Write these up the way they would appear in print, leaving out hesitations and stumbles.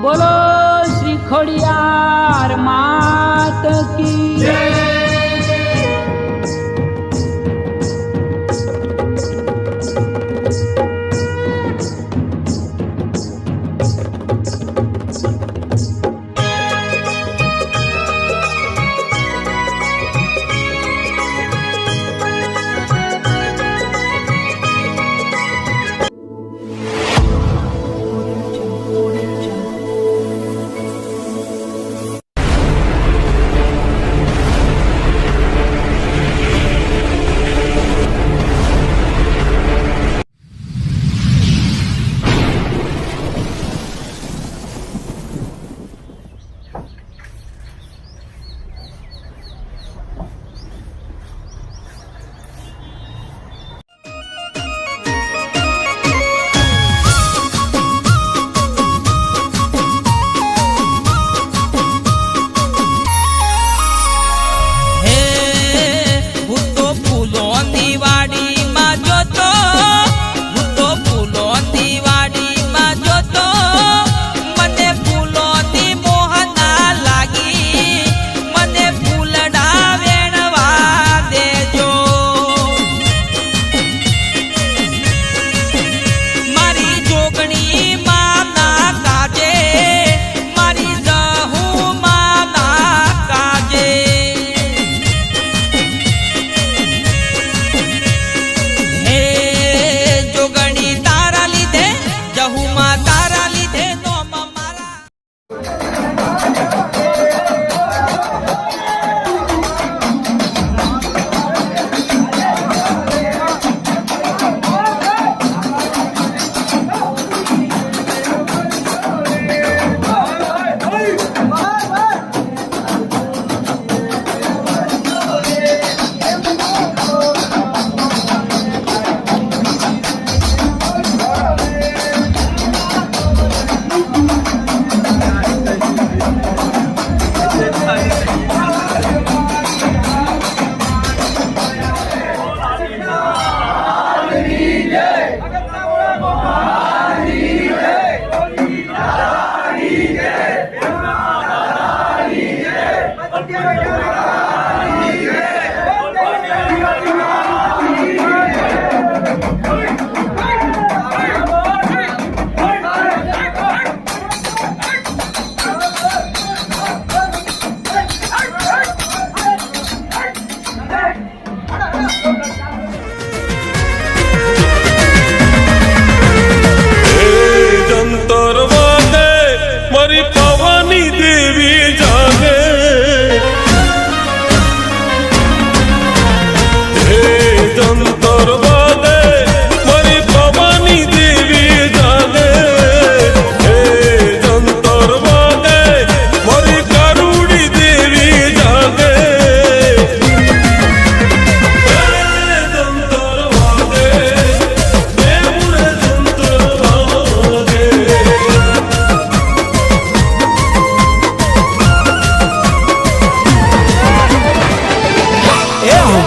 बोलो श्री खोड़ियार मात की जय।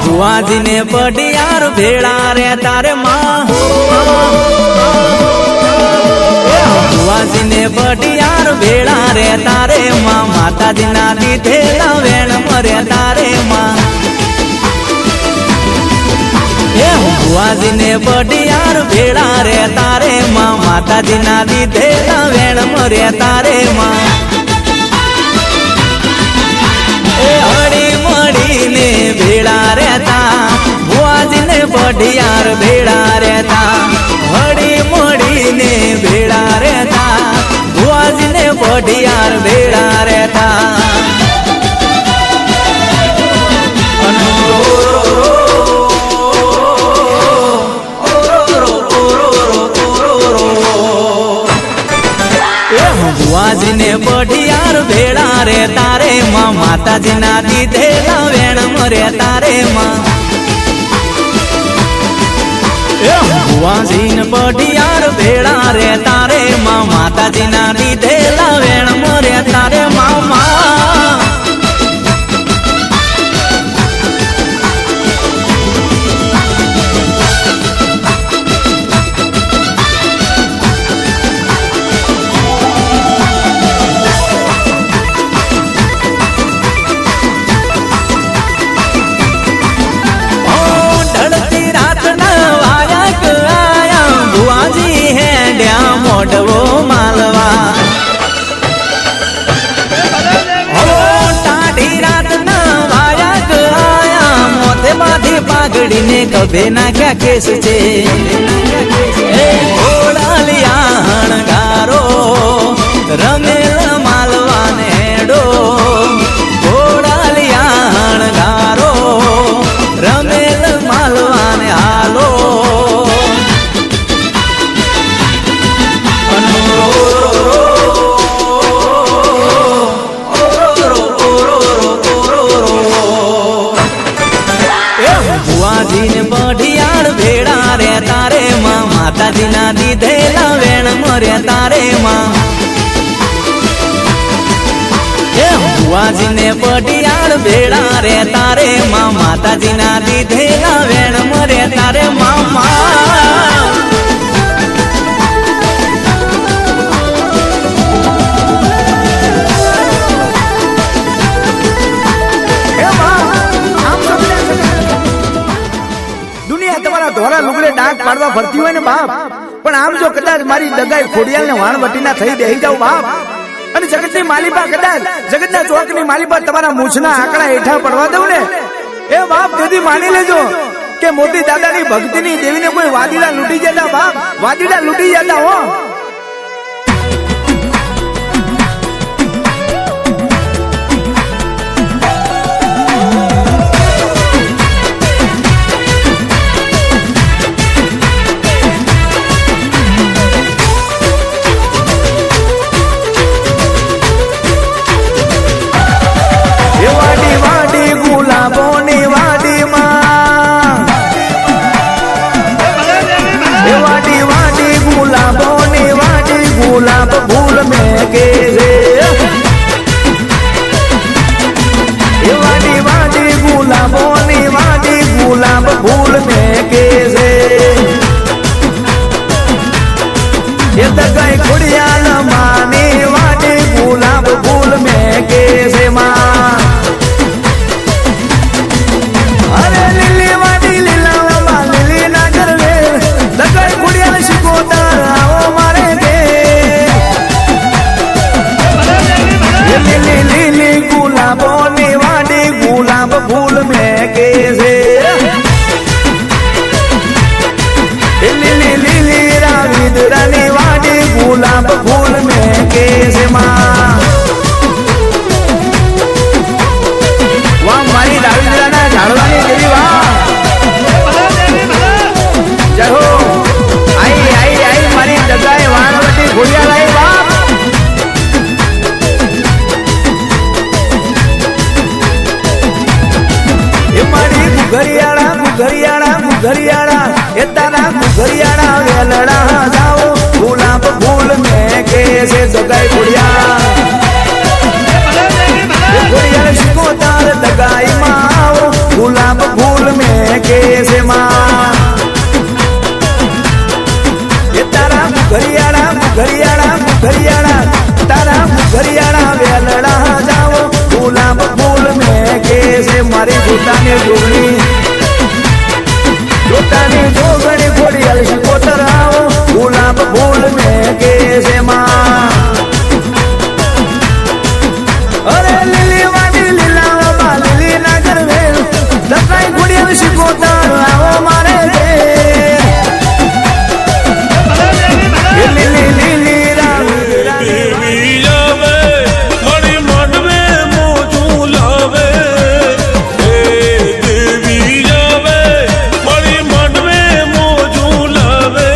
बुआजी ने बडियार भेड़ा रे तारे माँ, बुआजी ने बडियार भेड़ा रे तारे माँ, माता जी ना दीधे वेण मरे तारे माँ। बुआजी ने बडियार भेड़ा रे तारे माँ, माता जी ना दीधे वेण मरे तारे माँ। हड़ी मड़ी ने भेड़ा रहता, बुआजी ने बडियार भेड़ा रहता, हड़ी मड़ी ने भेड़ा रहता, बुआजी ने बडियार भेड़ा रहता। बुआजी ने बडियार भेड़ा रे तारे माँ, माता जी ना दीधे वेण मरे तारे माँ। बुआजी ने बडियार भेड़ा रे तारे माँ, माता जी ना दीधे वेण मरे तारे माँ। પાઘડીને કભે નાખ્યા કેસ છે એ ઘોડાલિયા હણગારો રમેલ માલવાને હેડો ઘોડાલિયા હણગારો રમેલ માલવાને હાલો ભુવાજીને બઢિયાળ ભેળા રે તારે માં માતાજીના દીધેલા વેણ મર્યા તારે માં ભુવાજીને બઢિયાળ ભેળા રે તારે માં માતાજીના દીધેલા વેણ મર્યા તારે મામા ધોરા લુગડે ડાક પાડવા ફરતી હોય ને બાપ, પણ આમ જો કદાચ મારી દગાઈ ખોડિયાલ ને વાણવટીના થઈ બેહી જાવ બાપ, અને જગતની માલિપા કદાચ જગતના ચોકની માલિપા તમારા મૂછના આંકડા હેઠા પડવા દઉં ને એ બાપ તેથી માની લેજો કે મોતી દાદાની ભક્તિની દેવીને કોઈ વાદીડા લૂંટી જતા બાપ, વાદીડા લૂંટી જતા હો. गुलाब फूल में के रे वाडी वाडी गुलाबोनी वाडी गुलाब फूल में के रे ये दगाई खुड़ियाल माने वाडी गुलाब फूल में के रे मां अरे लिली वाडी लीला लिली ना करवे दगाई खुड़ियाल शिकोदार आओ मारे लिली लिली गुलाबोनी वाडी गुलाब फूल में के रे लिली लिली राविद रानी वाडी गुलाब फूल में के रे मां वाह मारी राविद राना झाड़वानी देवी वाह जय हो आई आई आई मारी दगाई वाणवटी घोड़िया लाई वाह घरियाड़ा घरियाड़ा घरियाड़ा ये तारा घरियाड़ा वेलड़ा जाओ गुलाब फूल में कैसे दगाई गुड़िया गुड़िया शिको तार दगाई माओ गुलाब फूल में कैसे माँ ये तारा घरियाड़ा घरियाड़ा घरियाड़ा तारा घरियाड़ा वेलड़ा जाओ गुलाब फूल में कैसे मारी भूतानी जोगनी जोतानी जोगनी खोड़ी अलसी को तराओ गुलाब फूल में कैसे मां अरे लिली वाली लीला बाबा लिली नगर में दगाई खोड़ी अलसी को तराओ मारे दे लिली लिली राम देवी जावे बड़ी मन में मोजू लावे देवी जावे बड़ी मन में मोजू लावे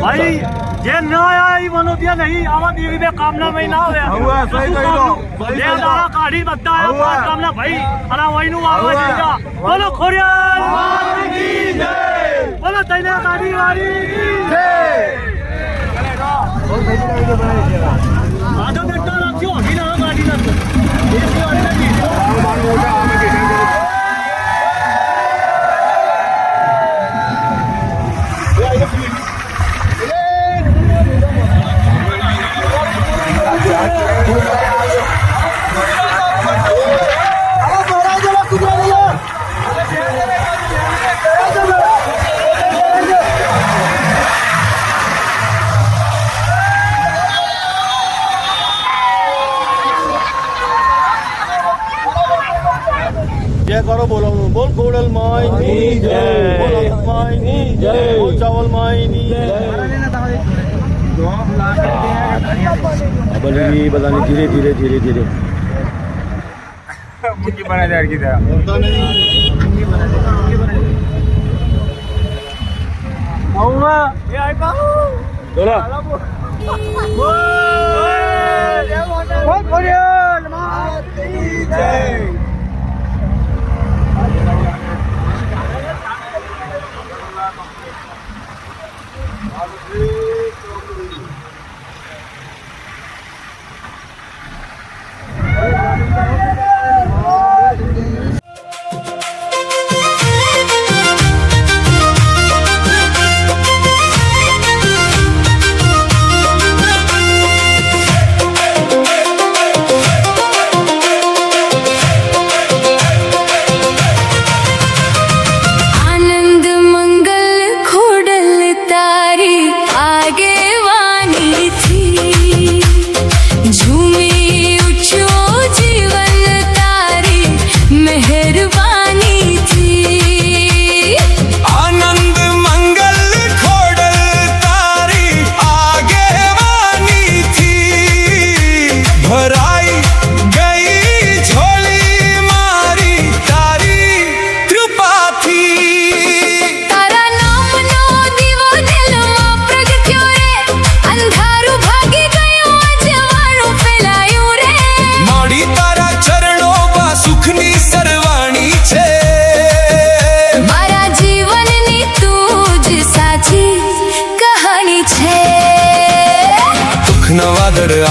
भाई जे न आया मनो दिया नहीं आवा देवी में कामना में ना हुआ सही कही दो ये दारा काढ़ी बत्ता है पांच कामना भाई अला वही नु आवा जीजा बोलो खोरिया की जय बोलो तैने काढ़ी वाली की जय आदो बेटा रखियो अभी ना गाड़ी ना देसी वाली ना जी जय करो बोलो बोल गोड़ल माई की जय बोल माई की जय बोल चावल माई की जय बली बताने धीरे धीरे धीरे धीरे मुंगी बना जाए की तरह आऊंगा ये आई का बोला बोल गोड़ल माई की जय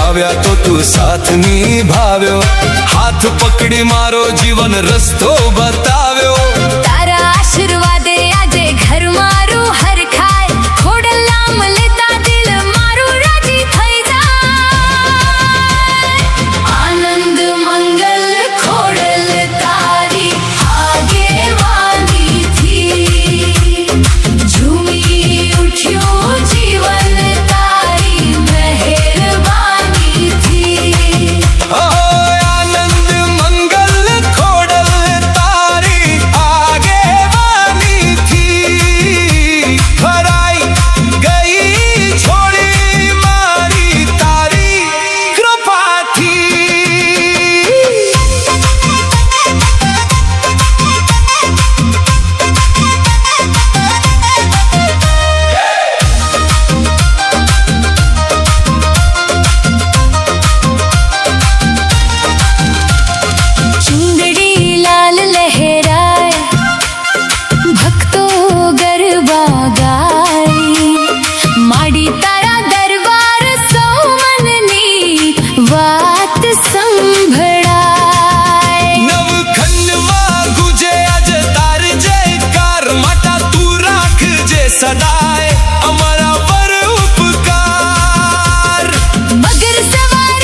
આવ્યા તો તું સાથ નિભાવ્યો હાથ પકડી મારો જીવન રસ્તો બતાવ્યો તારા આશીર્વાદે આજે ઘર મારું હર ખાય ખોડલ નામ લેતા દિલ મારું રાજી થઈ જાય આનંદ મંગલ ખોડલ તારી આગેવાનીથી ઝૂમી ઉઠ્યો જીવન સદાય અમારા પર ઉપકાર મગર સવાર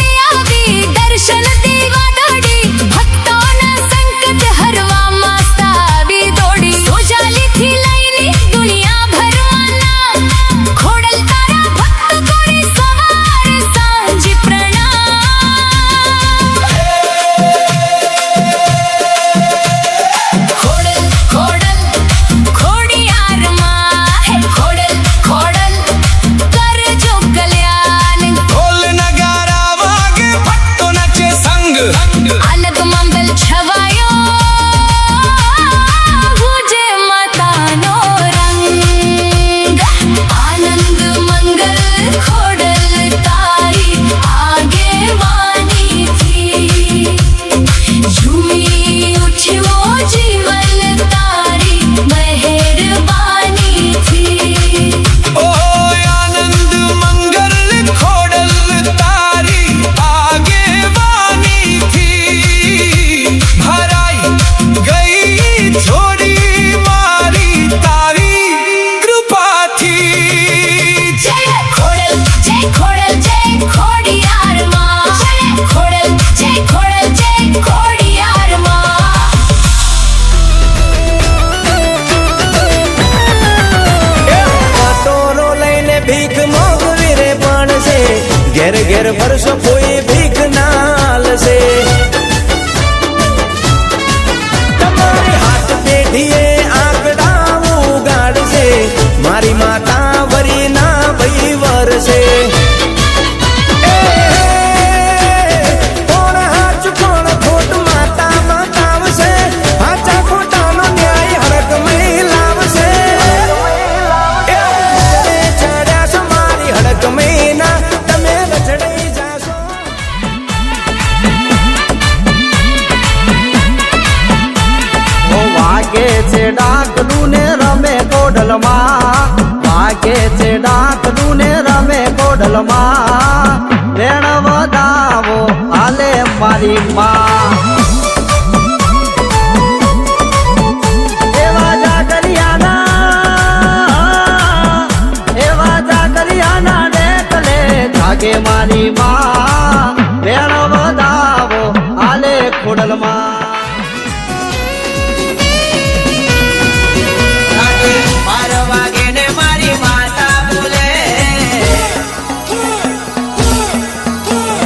હર્ષ કોઈ ભીખ નાલ છે તમારી હાથ પેઢીએ આંકડા ઉગાડશે મારી માતા વરી ના ભાઈ વરસે કોણ હાચ કોણ ખોટ માતા માતાવશે હાચા ખોટાનો ન્યાય હડકમય લાવશે ચડ્યા છો મારી હડકમય ના તમે રચડાઈ જાશો વાગે છે ડાકનું ને રમે કોડલમાં વાગે છે ડાકનું ને રમે કોડલમાં વેણ વધાવો હાલે મારી માં એવા જાગરિયાના ડેકલે જાગે મારી માં વેણ વધાવો હાલે ખોડલમાં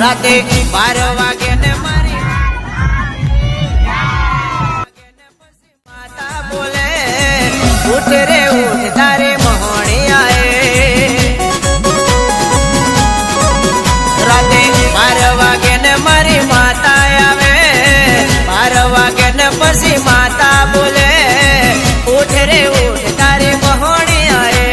રાતે 12 વાગે ને મારી માતા બોલે ઉઠ રે ઉઠ તારે મહોણી આએ રાતે 12 વાગે ને મારી માતા આવે 12 વાગે ને પછી માતા બોલે ઉઠ રે ઉઠ તારે મહોણી આએ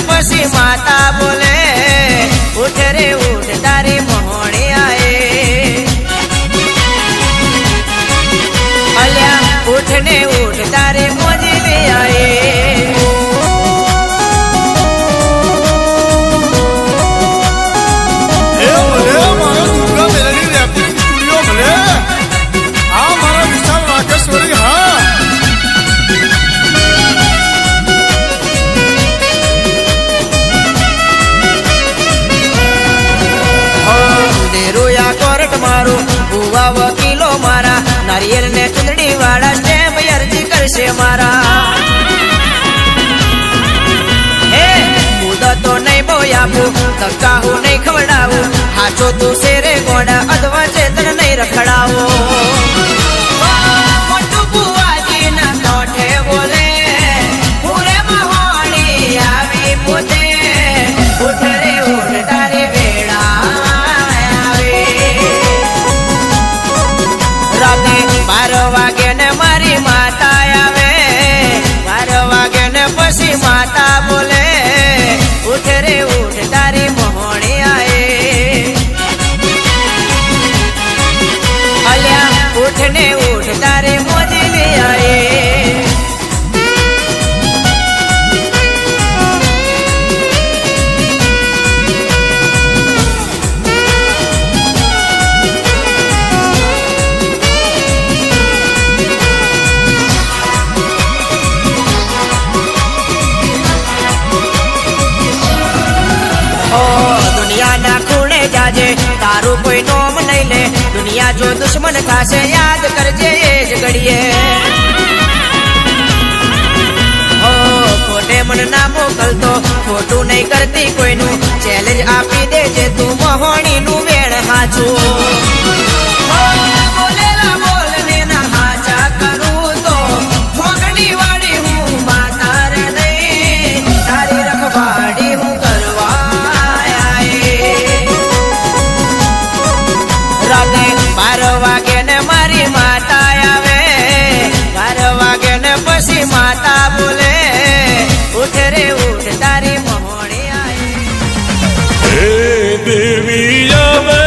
પછી માતા બોલે ઉઠ રે ઉઠ તારી મહોણી આએ અલ્યા ઉઠ ને ઉઠ તારી મોજલી આએ વકીલો મારા નારિયેલ ને ચૂંદડી વાળા સ્ટેમ્પ અરજી કરશે મારા હે મુદતો નહીં બોયાવું ધક્કા હું નહીં ખવડાવું હાચો તું શેરે ગોડા અધવા ચેતન નહીં રખડાવો મોટું બુવાજી ના કોઠે બોલે પૂરે મહોણી આવી પોતે ઉઠ રે ઉઠ તારી વેળા રાતે 12 વાગે ને મારી માતા આવે 12 વાગે ને પછી માતા બોલે ઉઠ રે ઉઠ તારી મહોણી આએ અલ્યા ઉઠ ને ઉઠ તારી મોજલી આએ દુનિયાના ખૂણે જાજે તારું કોઈ નોમ નહીં લે દુનિયા જો દુશ્મન થાશે યાદ કરજે એ જ ઘડીએ હો ખોટે મન ના મોકલતો ખોટું નહીં કરતી કોઈનું ચેલેન્જ આપી દેજે તું મહોણી નું વેણ હાચું બોલેલા બોલને ના હાચા કરું તો ભોગડી વાળી હું માતા રે નહીં તારી રખવાડી હું રાતે 12 વાગે ને મારી માતા આવે 12 વાગે ને પછી માતા બોલે ઉઠ રે ઉઠ તારી મહોણી આએ હે દેવી આવે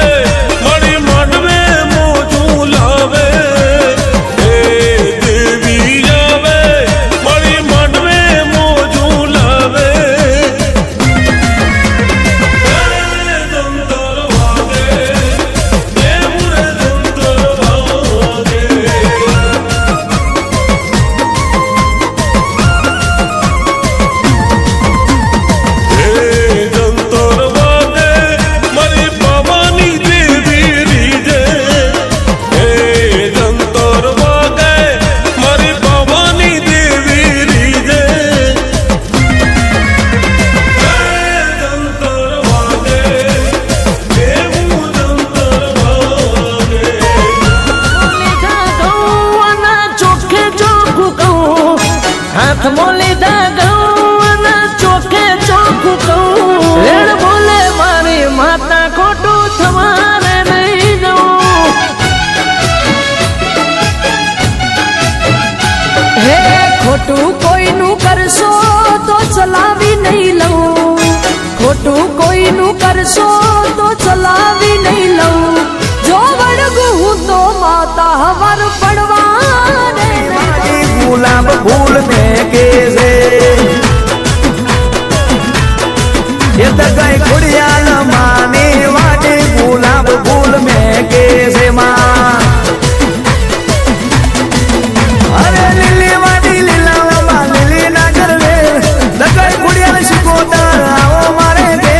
મણી હાથમાં લીધા ઘઉં અને ચોખે ચોખ્ખું કહું રેણ બોલે મારી માતા ખોટું થવાને નહીં દઉં હે ખોટું કોઈનું કરશો તો ચલાવી નહીં લઉં ખોટું કોઈનું કરશો તો ચલાવી નહીં લઉં જો વળગું હું તો માતા હવર પડવાને ગુલાબ ફૂલ મેં કે છે એ દગાઈ ખોડિયાલ માની વાટે ગુલાબ ફૂલ મેં કે છે માં અરે લીલી વાટી લીલા લીલી ના કરવે દગાઈ ખોડિયાલ શીખોતા આવો મારે કે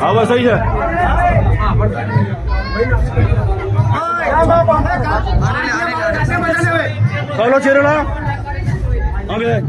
હવે સહી છે ચાલો ચેરેલા હવે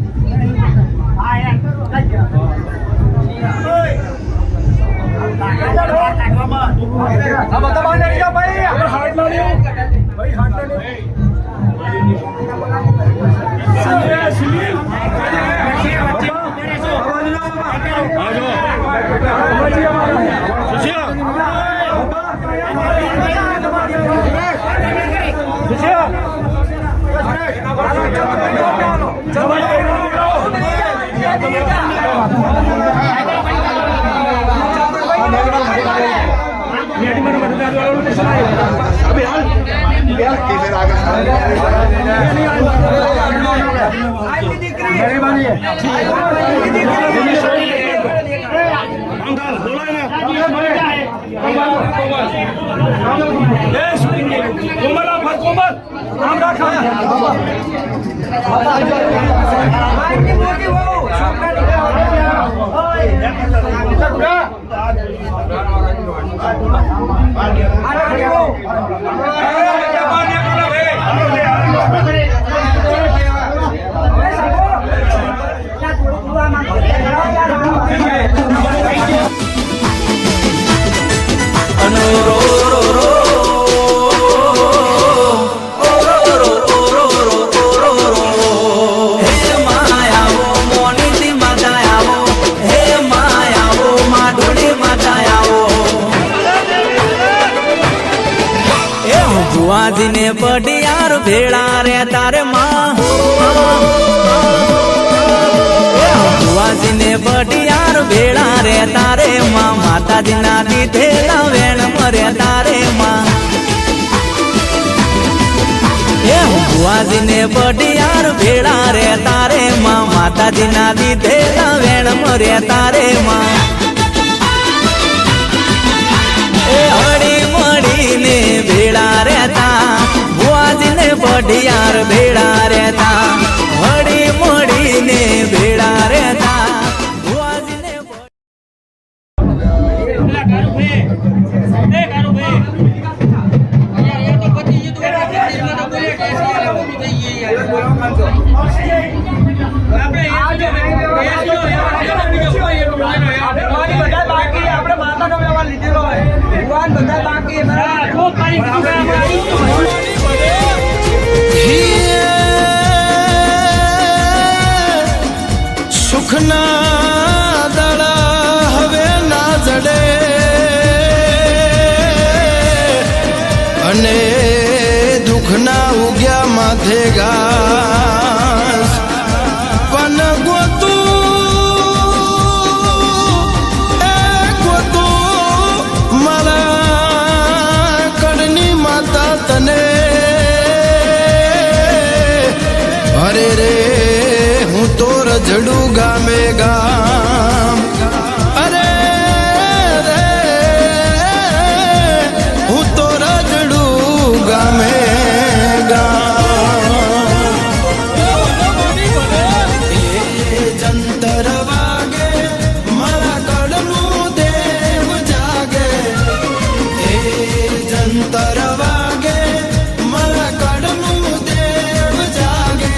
ભુવાજીને પડિયાર ભેળા રે તારે માં ભુવાજીને પડિયાર ભેળા રે તારે માં માતાજીના દીધેલા વેણ મરે તારે માં ભુવાજીને પડિયાર ભેળા રે તારે માં માતાજીના દીધેલા વેણ મરે તારે માં હળી મળીને ભેળા રહેતા ભુવાજીને પઢિયાર ભેળા રહેતા હળી મળીને ભેળા રહેતા ભુવાજીને સુખના દડા હવે ના જડે અને દુઃખના ઉગ્યા માથે ઘાસ પણ ગોતું મારા કડની માતા તને અરે રે હું તો રજડું ગામે ગામ અરે રે હું તો રજડું ગામે ગામ જંતર વાગે મારા કડનું દેવ જાગે એ જંતર વાગે મારા કડનું દેવ જાગે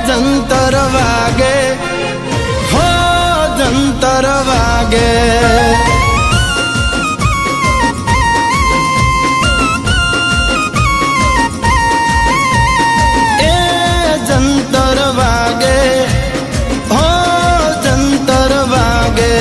જંતર જંતર વાગે હો જંતર વાગે એ જંતર વાગે હો જંતર વાગે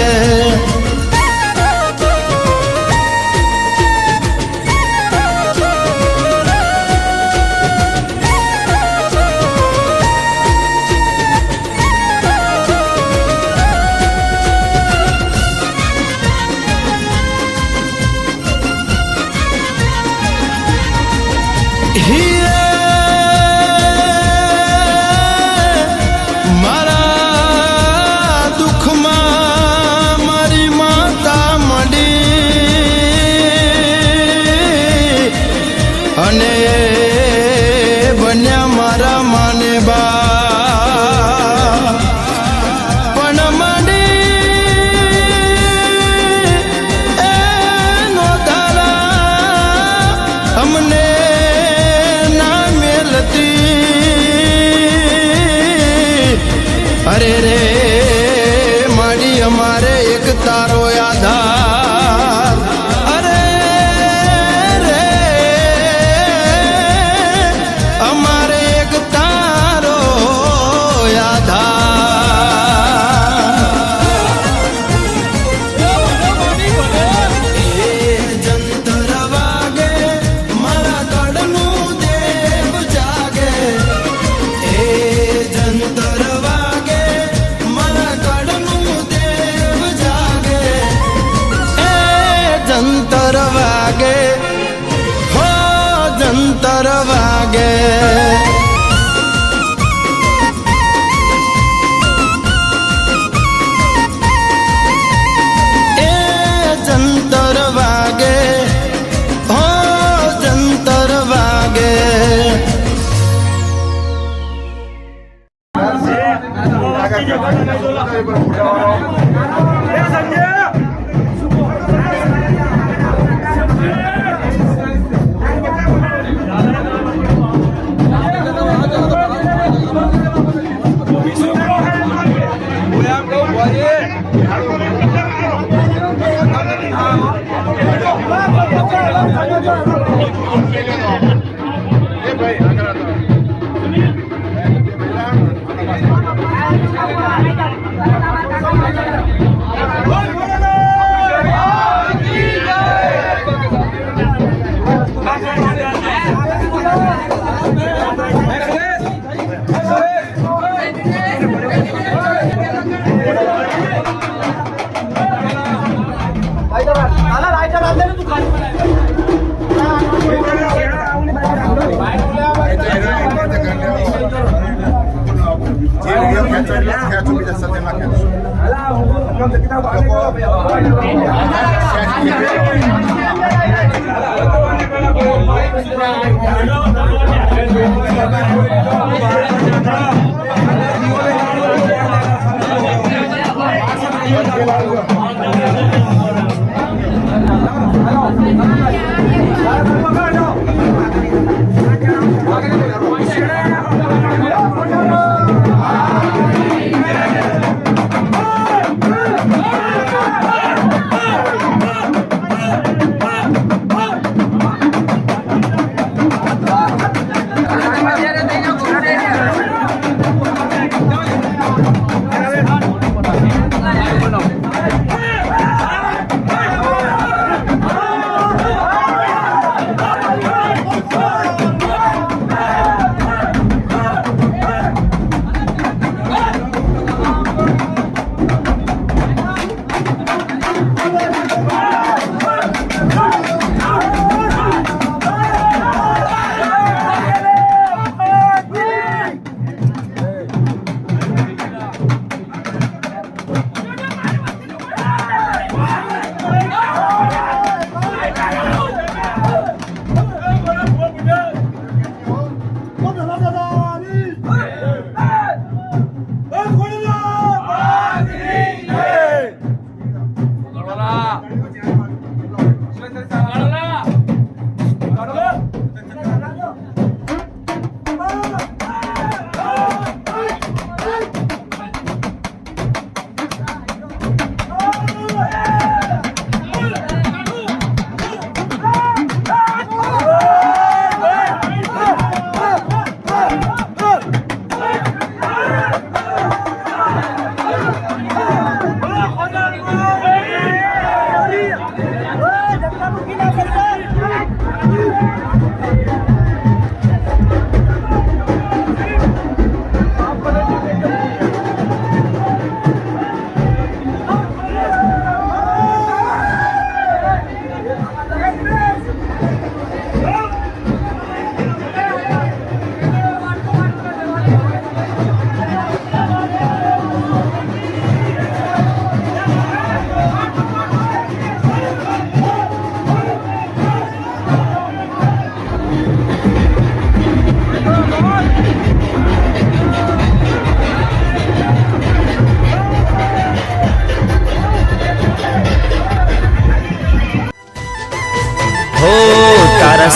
મારા દુઃખમાં મારી માતા મળી અને બન્યા મારા માને બા પણ મળી એનો દાડા અમને અરે રે માડી અમારે એક તારો આધાર અરે રે અમારે એક તારો જંતર વાગે મારા કડનું દેવ જાગે એ જંતર જંતર વાગે હો જંતર વાગે એ જંતર વાગે હો જંતર વાગે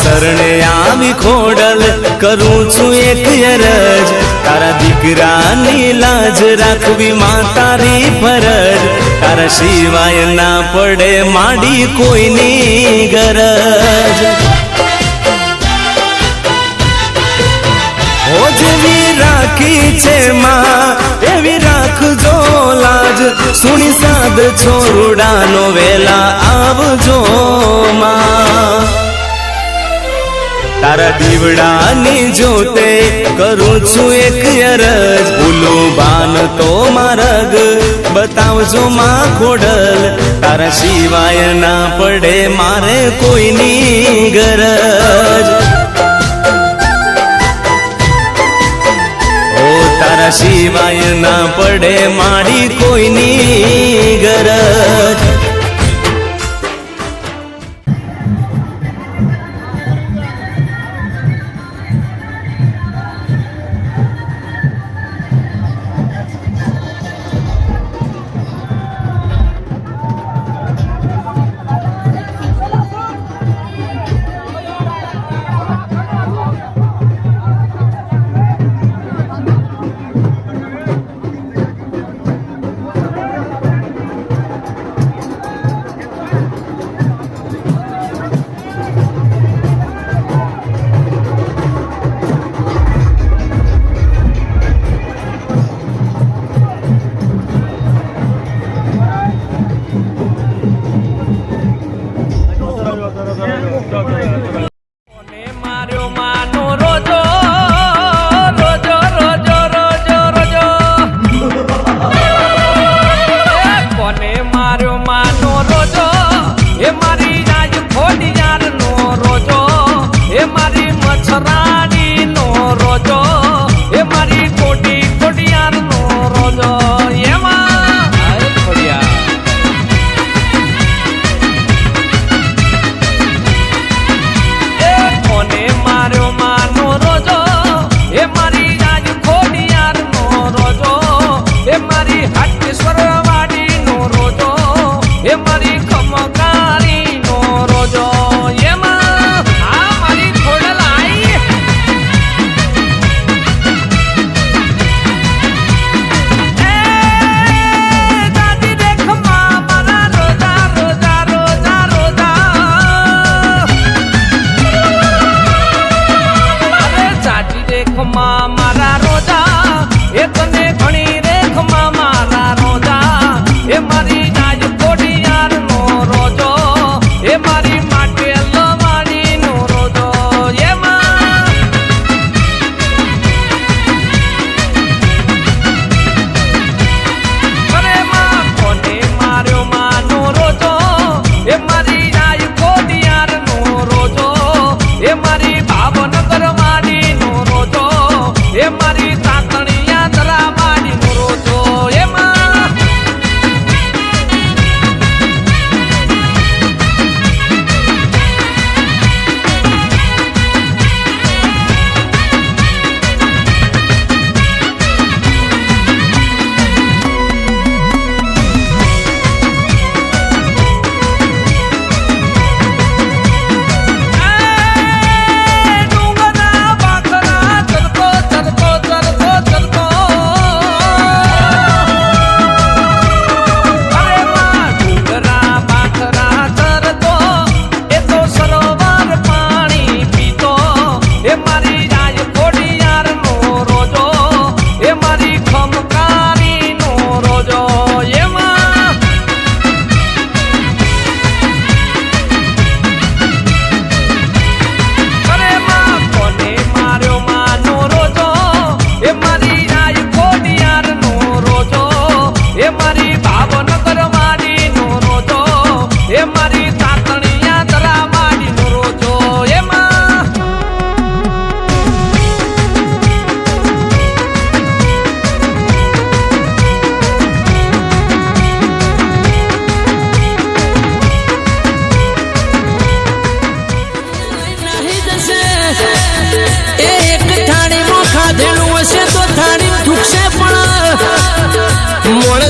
શરણે આવી ખોડલ કરું છું એક અરજ તારા દીકરાની લાજ રાખવી માં તારી ફરજ તારા સિવાય ના પડે માડી કોઈની ગરજ ઓ જેવી રાખી છે માં એવી રાખજો લાજ સુણી સાદ છોરુડાનો વેલા આવજો માં તારા દીવડાની જોતે કરું છું એક અરજ ભૂલું બાન તો મારગ બતાવજો માં ખોડલ તારા સિવાય ના પડે મારે કોઈની ગરજ તારા સિવાય ના પડે મારી કોઈની ગરજ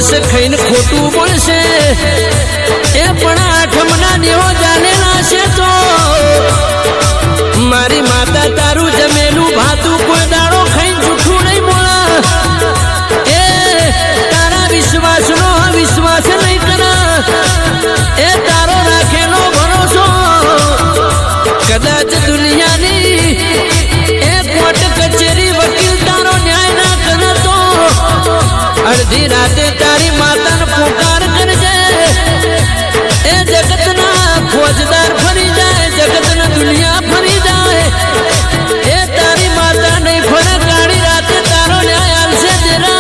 માણસ ખાઈને ખોટું બોલશે એ પણ આઠમના દેવો જાણેલા છે તો હાથું કોઈ દાડો ખાઈ જૂઠું નહીં બોલા એ તારા વિશ્વાસનો વિશ્વાસ નહીં કરા એ તારો રાખેલો ભરોસો કદાચ દુનિયાની એ કોર્ટ કચેરી વકીલ તારો ન્યાય ના કરે તો અડધી રાતે તારી માતાને પુકાર કરજે એ જગતના ખોજદાર ફરી જાય જગતના દુનિયા ફરી જાય એ તારી માતા નહીં ફરે કાળી રાતે તારો ન્યાય આવશે જરા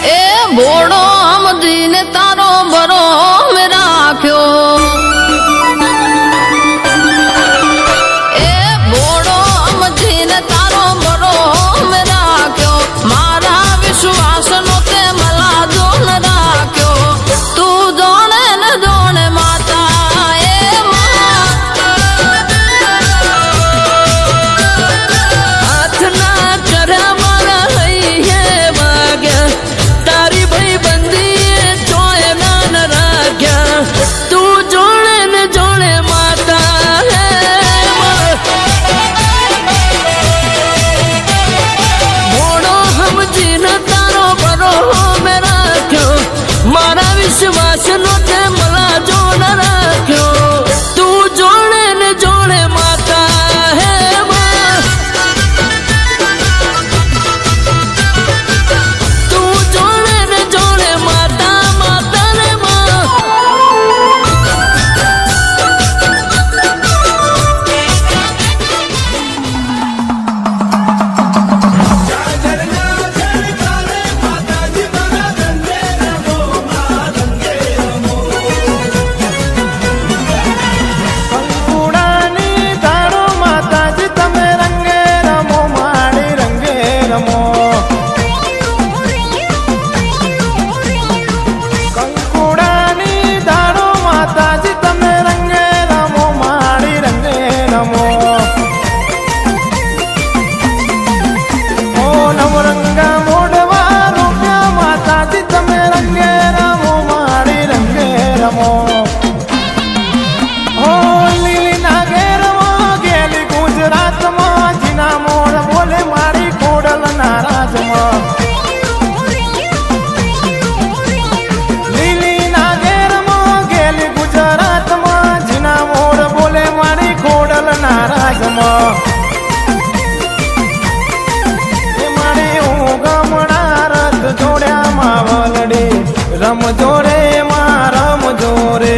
એ બોડો આમદીને તારો બરો મે રાખ્યો એ બોડો આમદીને તારો બરો મે રાખ્યો મારા વિશ્વાસનો તે મલાજો ન રાખ્યો તું જોણે ન જોણે માતા એ હાથના કર્યા મારા હૈયે વાગ્યા તારી ભાઈ બંદી ચોય ના રાખ્યા તું જોડે ને જોડે માતા હે મોડો સમજીને તારો બરો મે રાખ્યો મારા વિશ્વાસનો તે મલા જોડ રાખ્યો તું જોડે ને જોડે માતા હે તું જોડે ને જોડે માતા માતા રે માં કંકુડાની ધારો માતાજી તમે રંગે રમો માડી રંગે રમો કંકુડાની ધારો માતાજી તમે રંગે રમો માડી રંગે રમો ઓ નવરંગા મોડવા રૂપિયા માતાજી તમે રંગે રમો માડી રંગે રમો ઓ લીલીના ઘેરમાં ગેલી ગુજરાતમાં જીના મોર બોલે મારી ખોડલના રાજમાં લીલીના ઘેરમાં ગેલી ગુજરાતમાં જીના મોર બોલે મારી ખોડલના રાજમાં એ મારી હું ગમણા રથ જોડ્યા માં વલડી રમજો રે માં રમજો રે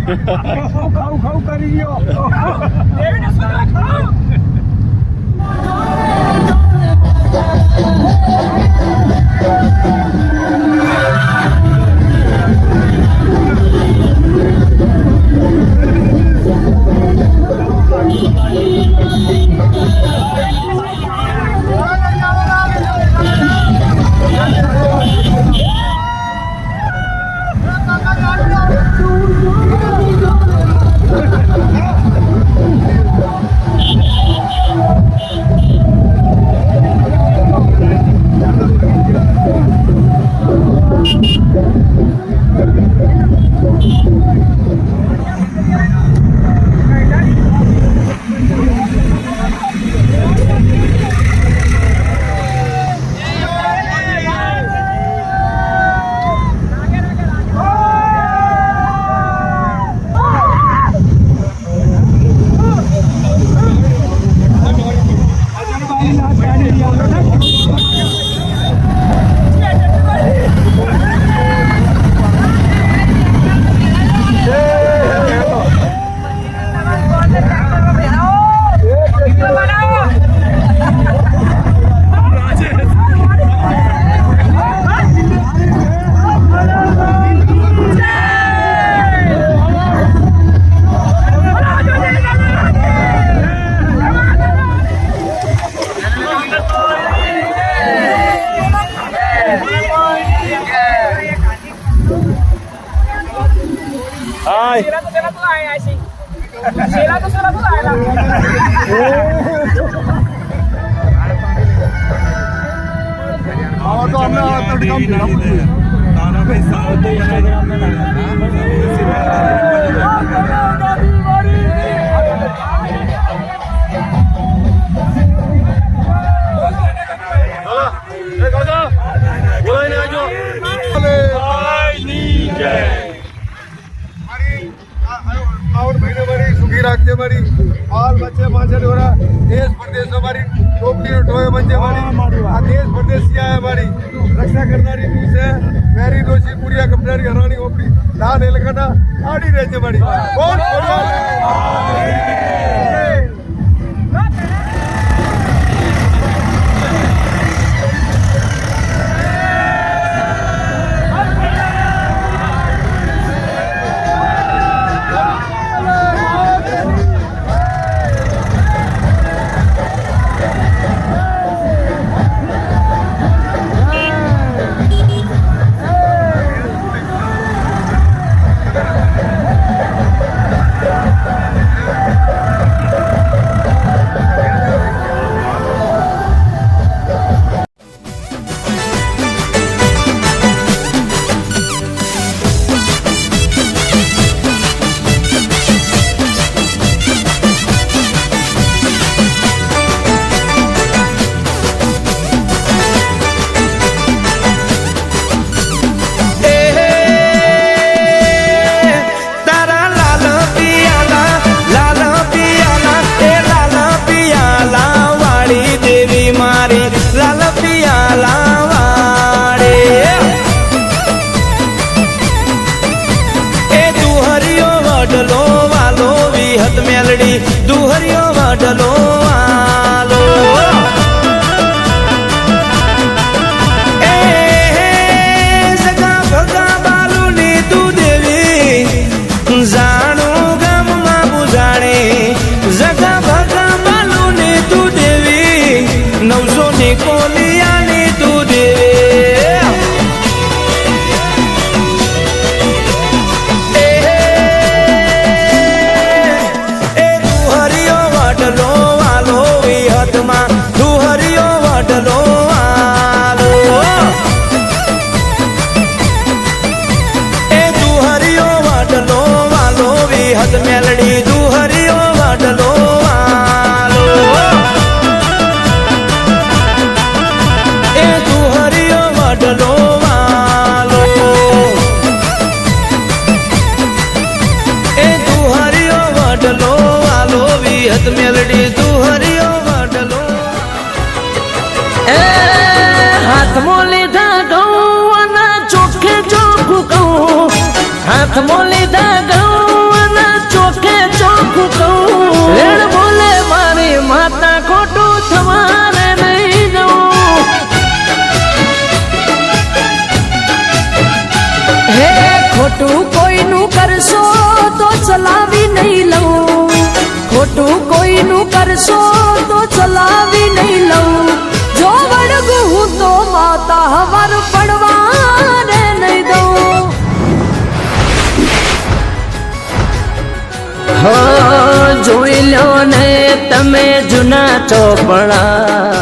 ખાવ ખાવ કરી ગયો रक्षा करनारी न्यूज है मेरी दोषी पूरी कपड़ारी हरानी ओपड़ी लाल एलकाना आड़ी रहते बड़ी बहुत दुहरियो वडलो आलो जगा भगा बालू नी तू देवी जाणू गम मा बुजाणे जगा भगा बालू नी तू देवी 900 नी कोलिया नी तू देवी मेलडी दुहरियो वडलो आलो ए दुहरियो वडलो आलो ए दुहरियो वडलो आलो विहत मेलडी दुहरियो वडलो ए हाथ मोली धा गौना चोखे चोखू कहूँ हाथ मोली धा गौना ખોટું કોઈનું કરશો તો ચલાવી નહીં લઉં ખોટું કોઈનું કરશો તો ચલાવી નહીં લઉં જો વળગું હું તો માતા હવાર પડવા રે નહીં દઉં હો જોઈ લો ને તમે જૂના ચોપડા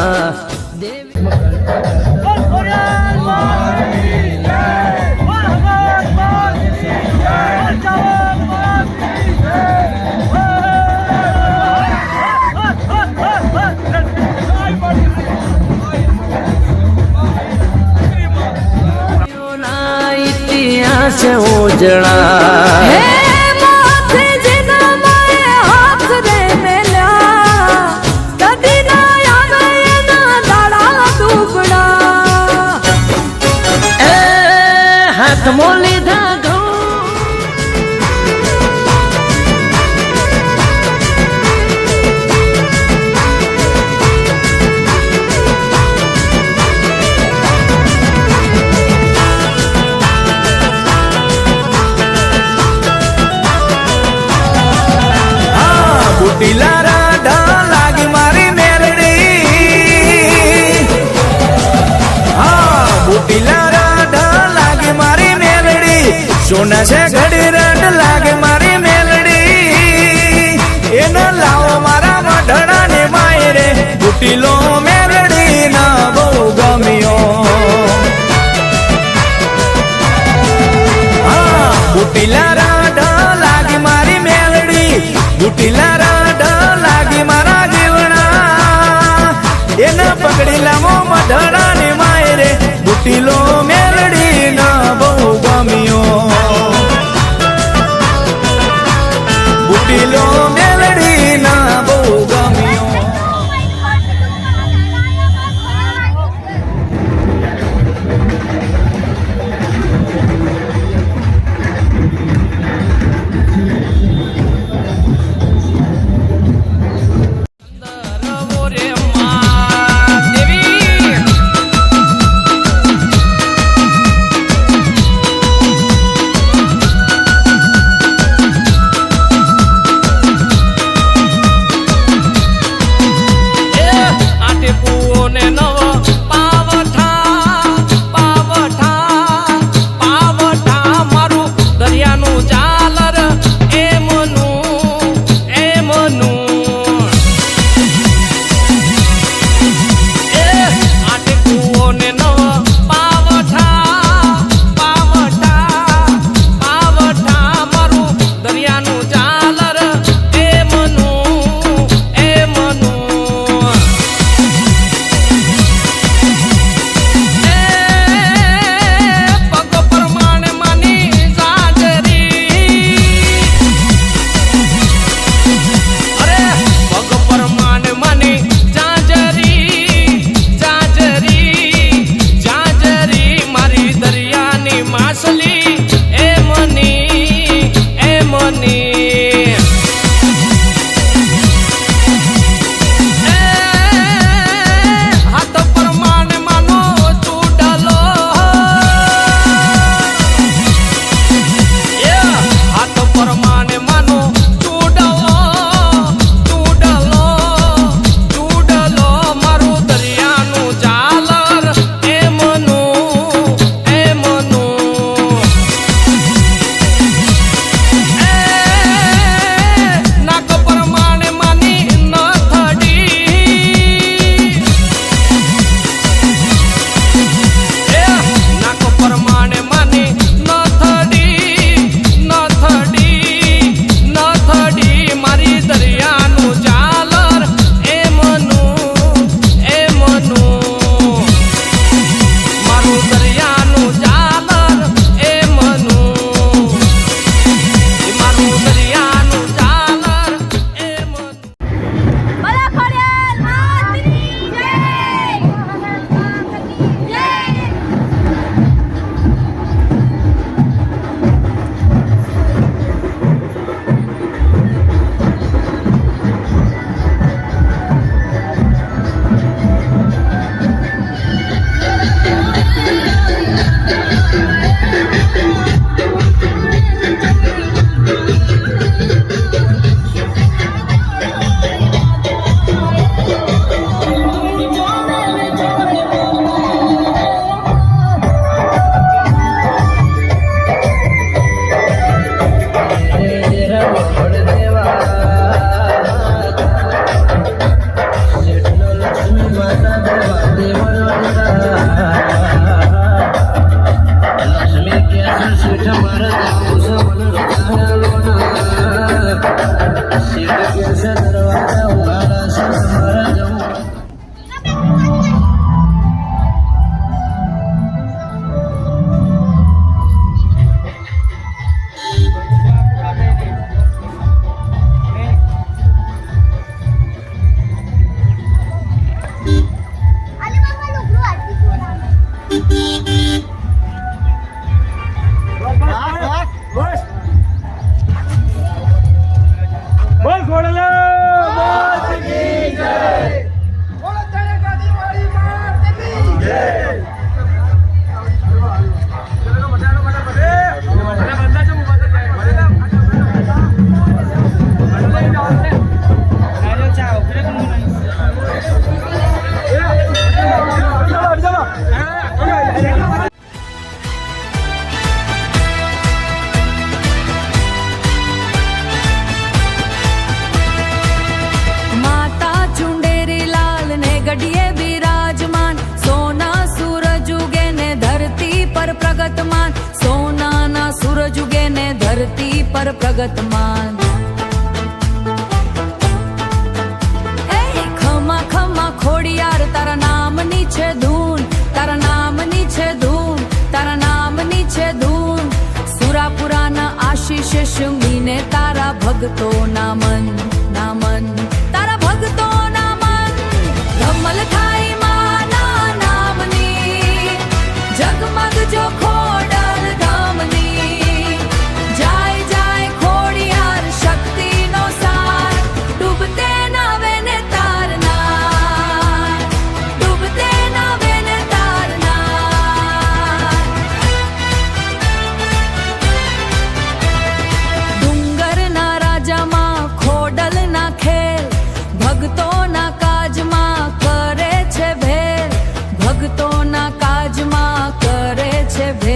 ઇતિહાસ ઉજળા હે માથે જેના માએ હાથ રે મેલ્યા કદી ના આવે એના દાડા દુબળા એ હાથમાં લીધા ઘઉં બુટીલા રાઢા લાગી મારી મેલડી હા બુટીલા રાઢા લાગી મારી મેલડી સોના છે ઘડી રાઢ લાગે મારી મેલડી એનો લાવો મારા મઢડા ને માયરે બુટીલો મેલડી ના બહુ ગમ્યો હા બુટીલા રાઢા લાગી મારી મેલડી બુટીલા રાઢા લાગી મારા જીવણા એના પકડી લાવો મઢડા ને માયરે બુટીલો મેલડી ના બહુ ગમ્યો બુટીલો મેલડી ના બહુ ગમ્યો પર પ્રગતમાન ખમા ખમા ખોડિયાર તારા નામની છે ધૂન તારા નામની છે ધૂન તારા નામની છે ધૂન સુરાપુરાના આશીષ શૃંગીને તારા ભક્તો ના મન તારા ભક્તો ના મન ધમલ થાય માના નામની જગમગ જો ખોડલ ધામની જાય જાય ખોડિયાર શક્તિનો સાર ડૂબતે નવે ને તારના ડૂબતે નવે ને તારના ડુંગરના રાજામાં ખોડલના ખેલ ભક્તોના કાજમાં કરે છે ભેલ ભક્તોના કાજમાં કરે છે ભેલ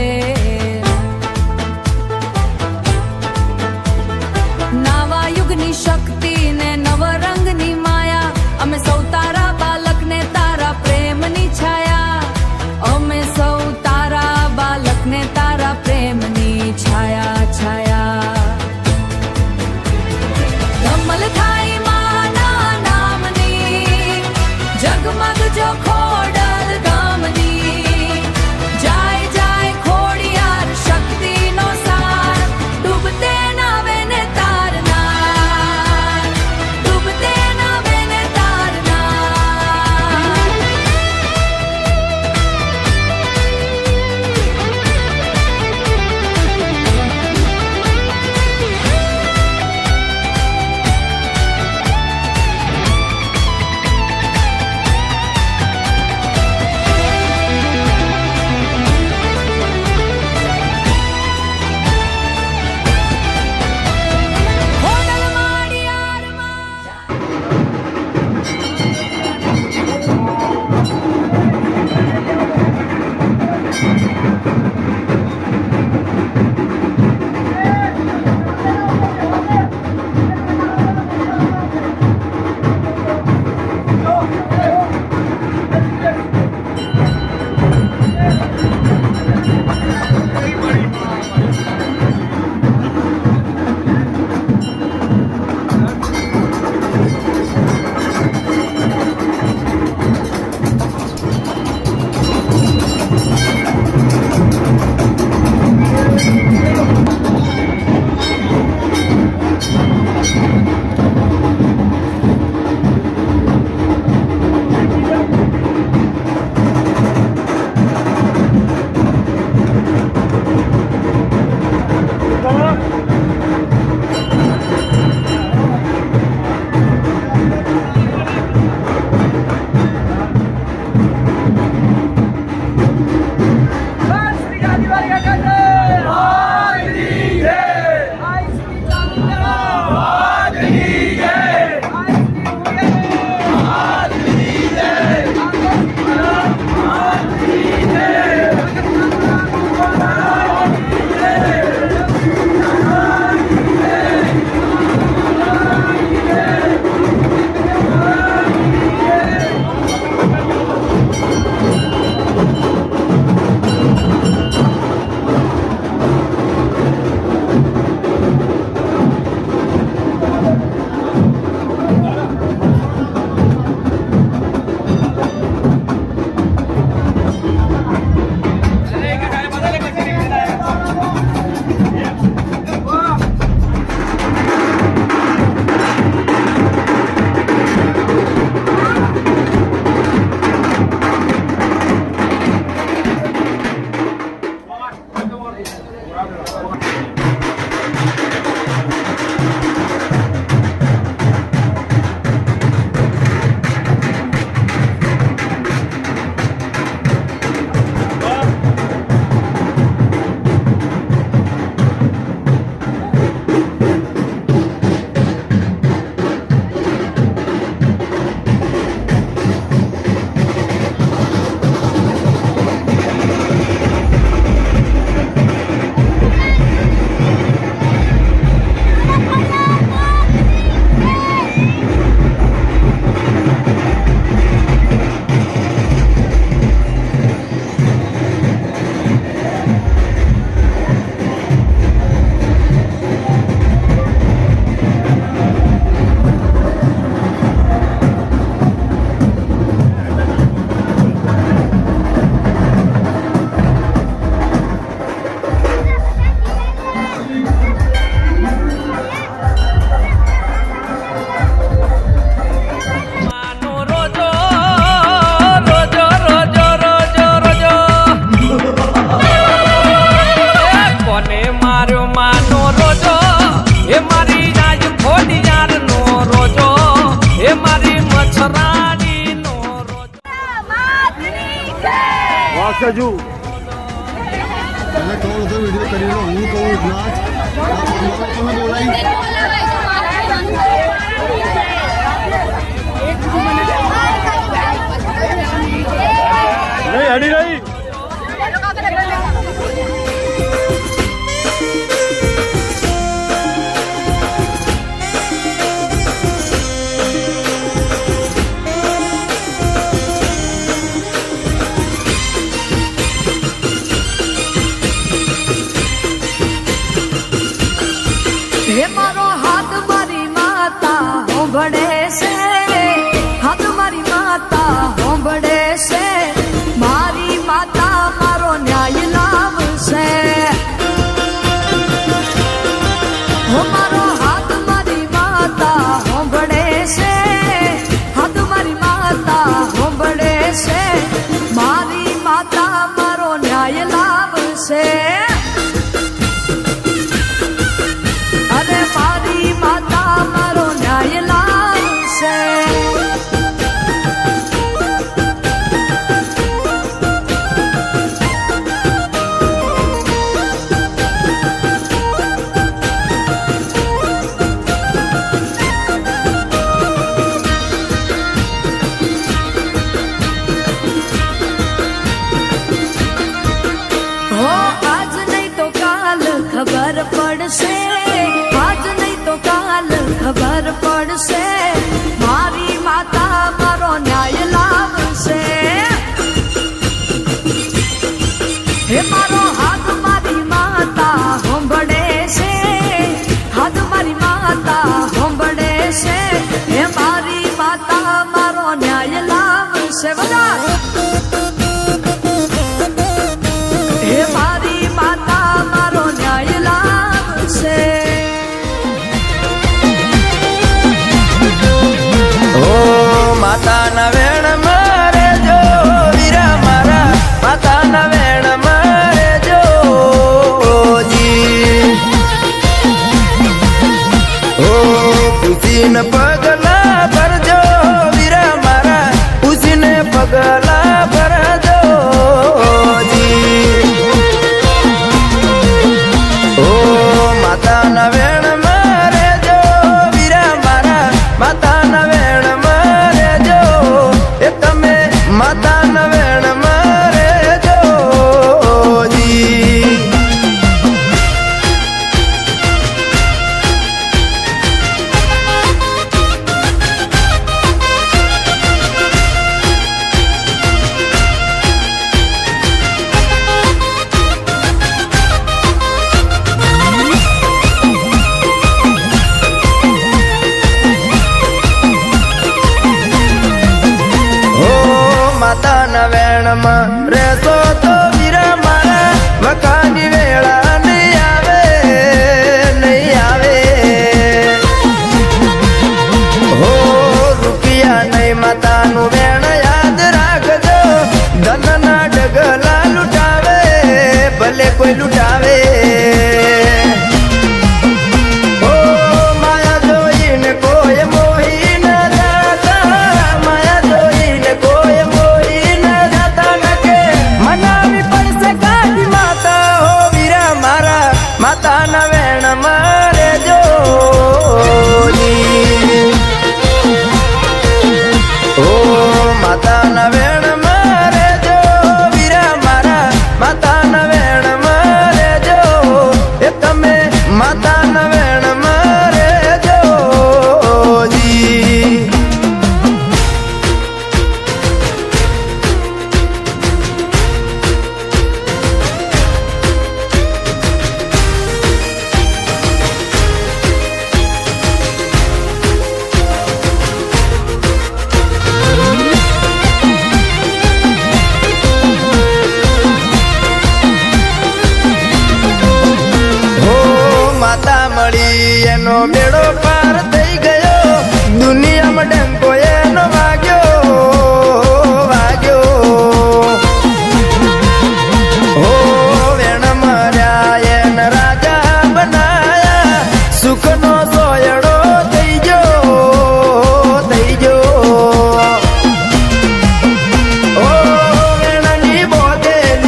કરજો. તમે કહો તો વિડીયો કરી લો, હું કહું નાચ તમે બોલાવી નહીં હડી નહીં. હે મારો હાથ મારી માતા હોંભળે છે, હાથ મારી માતા હોંભળે છે, મારી માતા મારો ન્યાય લાવશે. હો મારો હાથ મારી માતા હોંભળે છે, હાથ મારી માતા હોંભળે છે, મારી માતા મારો ન્યાય લાવશે. અરે મારી માતા મારો ન્યાય લાવશે. હો આજ નહીં તો કાલ ખબર પડશે, આજ નહીં તો કાલ ખબર પડશે, મારી માતા મારો ન્યાય લાવશે. હે મારો હાથ મારી માતા હોંભળે છે, હાથ મારી માતા હોંભળે છે, હે મારી માતા મારો ન્યાય લાવશે. બધા હે મારી માતા મારો ન્યાય લાવશે. ઓ માતાના વેણ મારે જો વીરા મારા, માતાના વેણ મારે જો જી. ઓ પૂછીને પગલા ભરજો વીરા મારા, પૂછીને પગલા ભરજો જી. ઓ માતાના વેણ મારે જો વીરા મારા, માતાના વેણ મારે જો, એ તમે માતાના વેણ મારે જો જી. ઓ માતાના વેણમાં રહેશો તો વીરા મારા, વખાની વેળા નહીં આવે, નહીં આવે. હો રૂપિયા નહીં માતાનું વેણ યાદ રાખજો, ધનના ડગલા લૂંટાવે, ભલે કોઈ લૂંટાવે. ઓ માયા જોઈને કોઈ મોહી ન જાતા, માયા જોઈને કોઈ મોહી ન જાતા, નકે મનાવી પડશે કાળી માતા. હો વીરા મારા, માતાના વેણ મારે જો જી. ઓ માતાના વેણ મારે જો વીરા મારા, માતાના વેણ મારે જો, એ તમે માતાના વેણ મારે જો જી. હો માતા મળી એનો બેડો પાર થઈ ગયો, દુનિયામાં ડંકો એનો વાગ્યો, વાગ્યો. હો વેણ મર્યા એને રાજા બનાયા, સુખનો સોયડો થઈ ગયો, થઈ ગયો. ઓ વેણની બોધેલી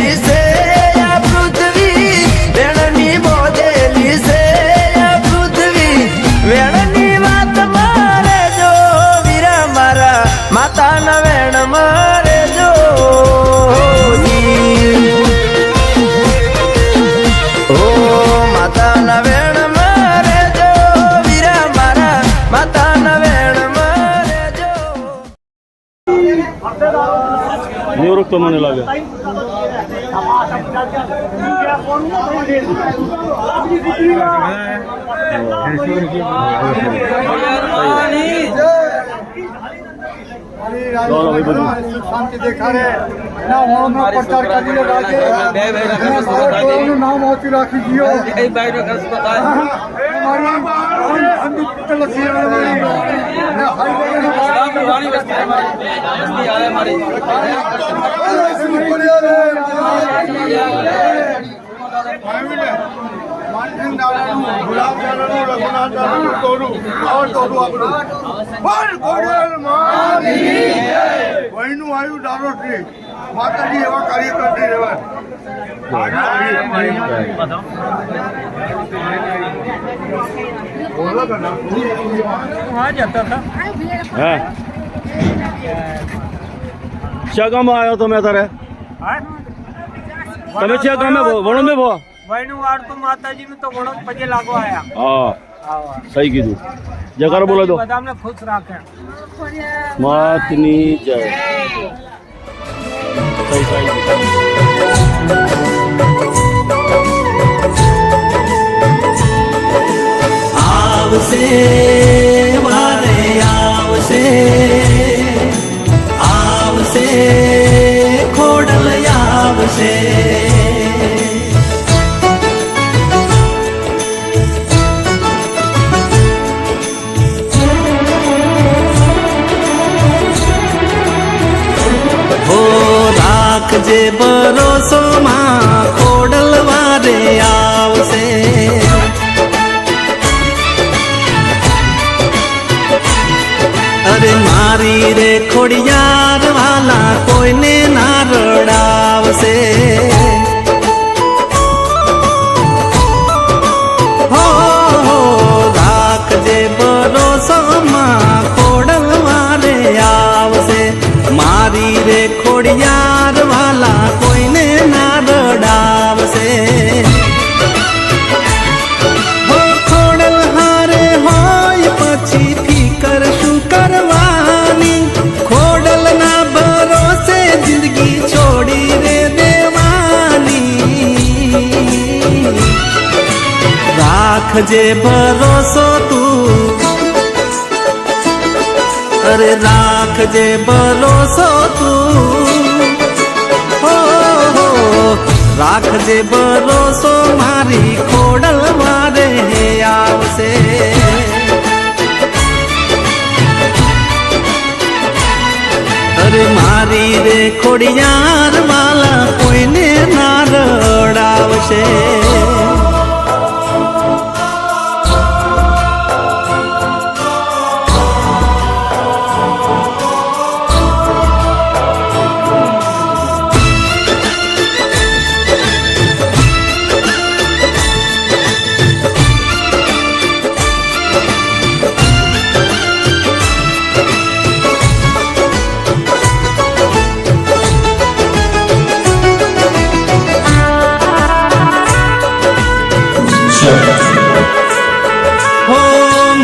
થોડુંક તો મને લાગે શાંતિ દેખાડે એના ઓળનો પ્રચાર કરીને રાખે નામ ઓછું રાખી ગયો આવ્યું દારો શ્રી માતાજી એવા કાર્ય કરતી રહેવાય હા ક્યાં ગામમાં આવ્યો તમે અત્યારે તમે ક્યાં ગામે વણો મેં ભો વૈનું વાળતું માતાજીનું તો વણો પગે લાગો આયા હા સહી કીધું જયકારો બોલો તો બધાને ખુશ રાખે માતની જય સહી સહી આવશે વારે આવશે આવશે ખોડલ આવશે રાખજે ભરોસો માં ખોડલ વારે આવશે અરે મારી રે ખોડિયાર વાલા કોઈને ના રડાવશે હો રાખજે ભરોસો માં ખોડલ વારે આવશે મારી રે ખોડિયાર વાલા કોઈને ના રડાવશે હો ખોડલ હારે હોય પછી ફિકર શું કરવાની ખોડલ ના ભરોસે જિંદગી છોડી રે દેવાની રાખજે ભરોસો તું અરે રાખજે ભરોસો તું હો રાખજે ભરોસો મારી ખોડલ વારે આવશે અરે મારી રે ખોડિયાર વાલા કોઈને ના રડાવશે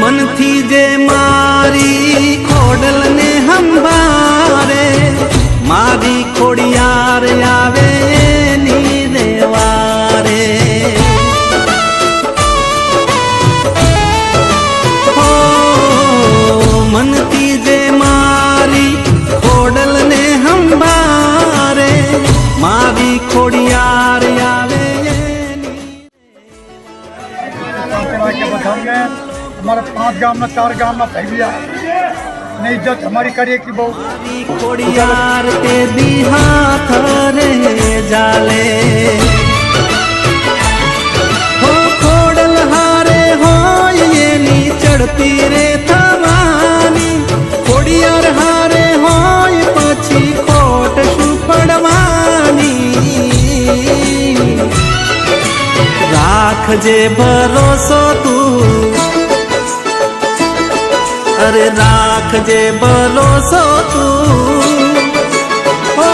મનથી જે મારી ખોડલ ને હંભારે મારી ખોડિયાર આવે ની દેવારે હો મનથી જે મારી ખોડલ ને હંભારે મારી ખોડિયાર આવે हमारे 5 गांव में 4 गांव में फैलिया ने इज्जत हमारी करिए कि बहु खोड़ियार ते भी हाथ रे जाले हो खोड़ल हारे हो ये नी चढ़ती रे थवानी खोड़ियार हारे हो पछी खोट शू पड़वानी રાખજે ભરોસો તું અરે રાખજે ભરોસો તું હો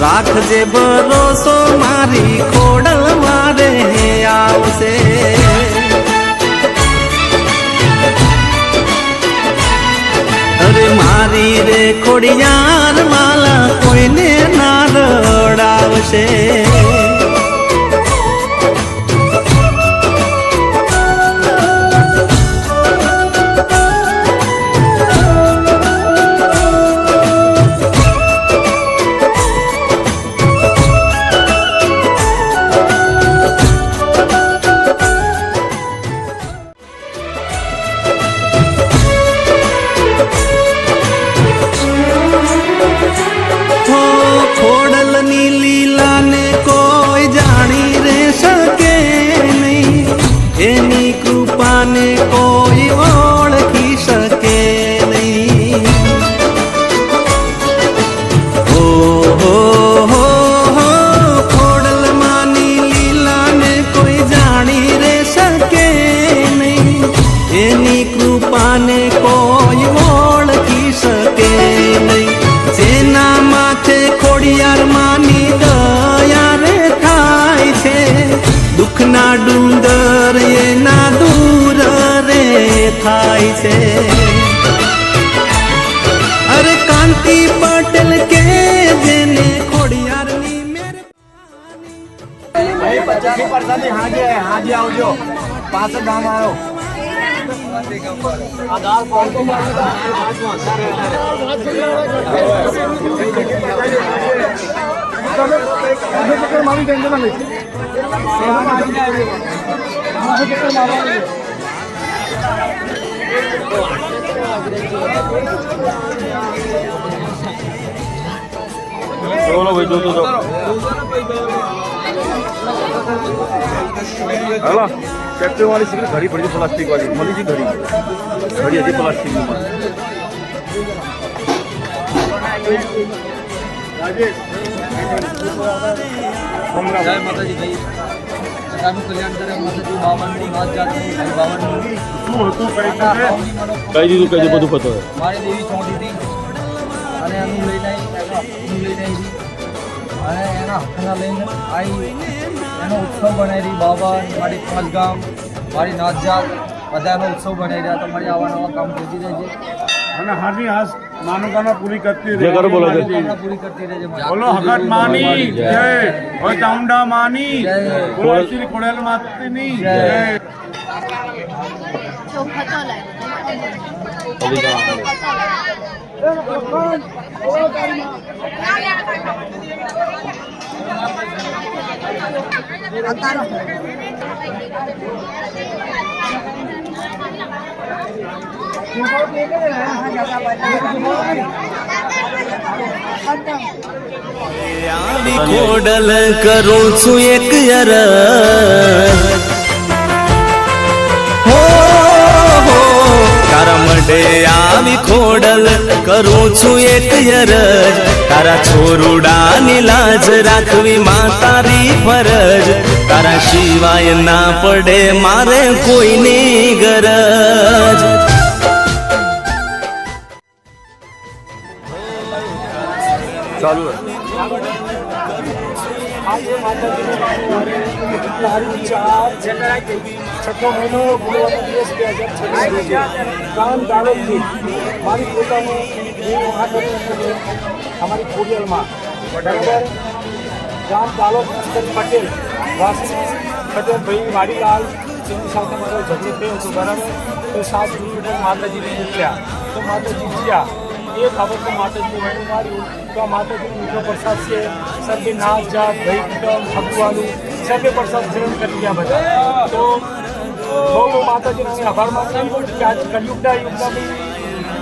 રાખજે ભરોસો મારી ખોડલ વારે આવશે અરે મારી રે ખોડિયાર વાલા કોઈ છે. ખોડલની લીલાને કોઈ જાણી રે શકે નહીં, એની કૃપાને કોઈ ઓળખી શકે નહીં. હો હો હો હો ખોડલમાંની લીલાને કોઈ જાણી રે શકે નહીં, એની કૃપાને કોઈ ઓળખી શકે નહીં. જેના માથે ખોડિયાર માની દયા રે થાય છે, દુઃખના ડુંગર એના દૂર રે થાય છે. અરે કાંતિ પટેલ કે જેને ખોડિયારની મેર હાજે આવજો, પાછળ ગામ આવ્યો. મારી ટેન્શન નથી. બોલો ભાઈ, જોતો તો હાલો. ફેક્ટરી વાળી સિગરેટ ઘડી પડી છે, પ્લાસ્ટિક વાળી મળી છે. ઘડી હજી પ્લાસ્ટિક ની જય માતાજી ભાઈ, બધાનું કલ્યાણ કરે માતાજી. બાવનની વાત જાતની બાવનની શું હતું કઈ દીધું બધું પતો મારી દેવી ચોંટી હતી અને એનું લઈને અને એના હકના લઈને આવી એનો ઉત્સવ બનાવી બાબા મારી 5 ગામ મારી નાત જાત બધાનો ઉત્સવ બનાવી રહ્યા. તો મારી આવા નવા કામ કરતી રહેજે અને હાની હાસ માનવતાના પૂરી કરતી જે કરો બોલો પૂરી કરતી રહેજે. બોલો હકત માની જય, ઓય ચામુંડા માની જય, બોલો શ્રી ખોડેલ માતની જય. ખોડલ કરું છું એક અરજ, હો હો તારા માટે આવી ખોડલ કરું છું એક અરજ. તારા છોરુડાની લાજ રાખવી માં તારી ફરજ, તારા સિવાય ના પડે મારે કોઈની ગરજ. ચાલુ છઠ્ઠો મહિનો ગુરુવારનો દિવસ 2026 ગામ દાડોદથી મારી પોતાની અમારી ખોડિયારમાં બરાબર ગામ દાલોદ પટેલ વાસી પટેલ ભાઈ વાડીલાલ તેની સાથે મારો ઝઘડો થયો હતો બરાબર. તો 7 કિલોમીટર માતાજીને મોકલ્યા તો માતાજી ગયા. એ બાબતને માતાજીનું વહેણું માર્યું તો આ માતાજીનો મીઠો પ્રસાદ છે. સર્વે નાચ જાત ભાઈ કુટુંબ ભગવાનું સર્વે પ્રસાદ સેવન કરી ગયા બધા. તો બહુ માતાજીનો અમે આભાર માનીએ કે આજે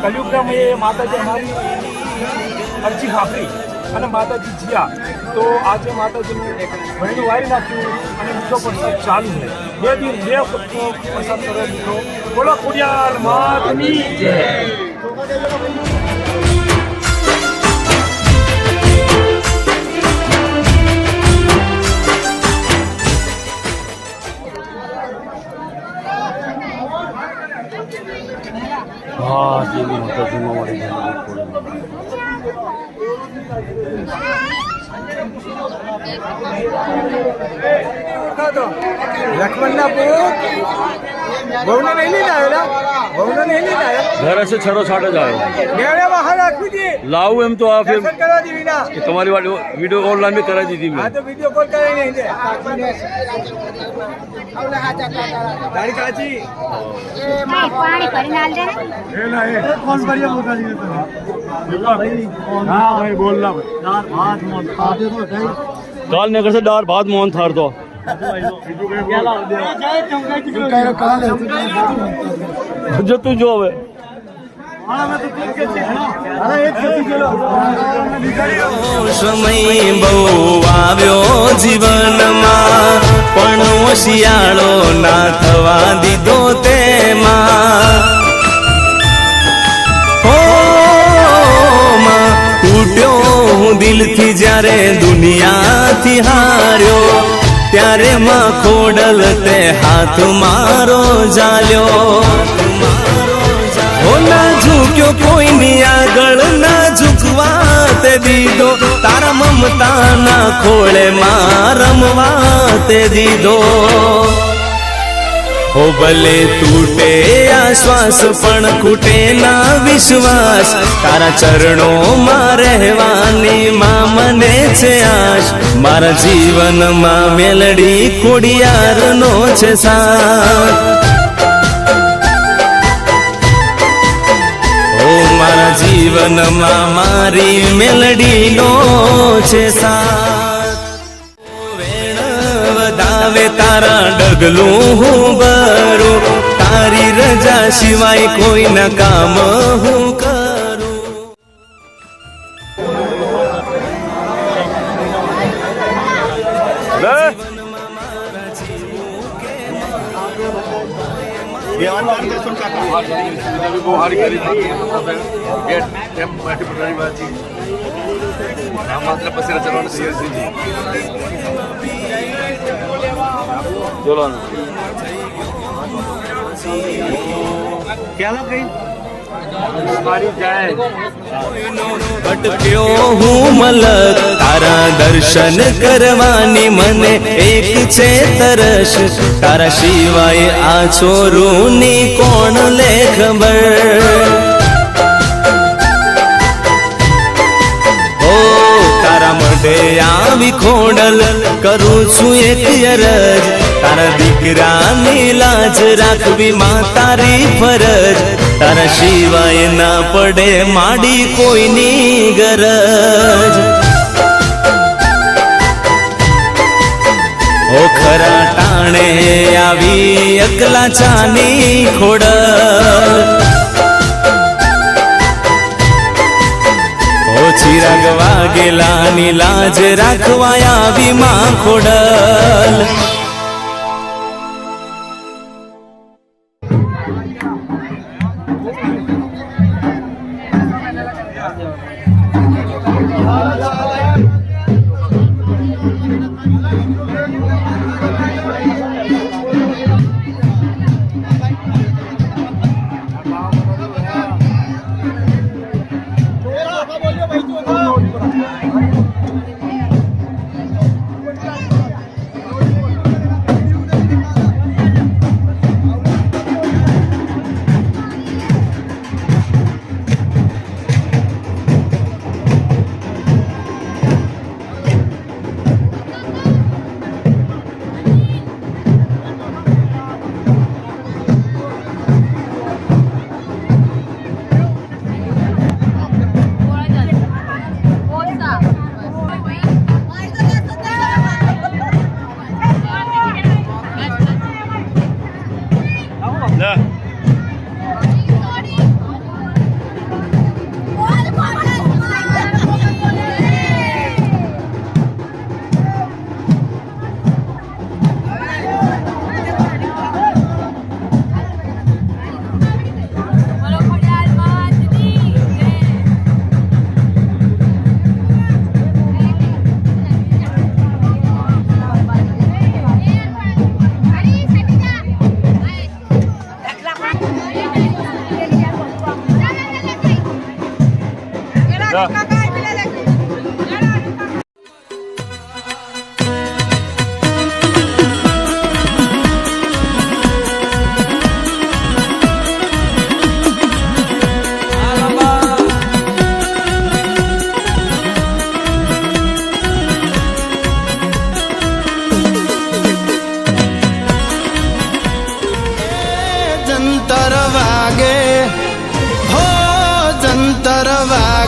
કલયુગમાં એ માતાજી અમારી અરજી સાંભળી અને માતાજી જીયા. તો આજે માતાજીનું વહેણું વારી નાખ્યું અને મીઠો પ્રસાદ ચાલુ છે. 2 દિન 2 પ્રસાદ કરવા દીધો. બોલો ખોડિયાર માતની જય. લક્ષ્મણના પુત્ર વહુને નહીં લઈને આવ્યો વહુને નહીં લઈને આવ્યો घर से छड़ो छाट जाए મેળે બહાર રાખવી હતી लाऊ एम तो आप દર્શન કરવા દી વિના कि तुम्हारी वाली वीडियो ऑनलाइन में करा दी थी આ मैं તો વિડીયો કોલ કરાવી નહીં દે તારી કાચી પાણી ભરીને આલ દે ને એ ના એ કોણ ભરીએ મોટા જી તો હા ભાઈ બોલ ના काल नगर से दार भात मोहन थार तो जो तू जो है સમય બહુ આવ્યો જીવનમાં પણ શિયાળો ના થવા દીધો તેમાં હો માં તૂટ્યો હું દિલથી જ્યારે દુનિયાથી હાર્યો ત્યારે માં ખોડલ તે હાથ મારો જાલ્યો ઓ ના ઝૂક્યો કોઈની આગળ ના ઝૂકવા તે દીધો તારા મમતાના ખોળે માં રમવા તે દીધો હો ભલે તૂટે આ શ્વાસ પણ ખૂટે ના વિશ્વાસ તારા ચરણોમાં રહેવાની માં મને છે આશ મારા જીવનમાં મેલડી ખોડિયારનો છે સાથ મારા જીવનમાં મારી મેલડીનો છે સાથ વેણ વધાવે તારા ડગલું હું ભરું તારી રજા સિવાય કોઈના કામ હું કરું चलो ना ભટક્યો હું મલક તારા દર્શન કરવાની મને એક છે તરસ તારા સિવાય આ છોરુની કોણ લે ખબર ઓ તારા માટે આવી ખોડલ કરું છું એક અરજ તારા દીકરાની લાજ રાખવી માં તારી ફરજ તારા સિવાય ના પડે માડી કોઈની ગરજ ઓ ખરા ટાણે આવી અકલા ચાની ખોડલ ઓ ચિરાગ વાગેલાની લાજ રાખવા આવી માં ખોડલ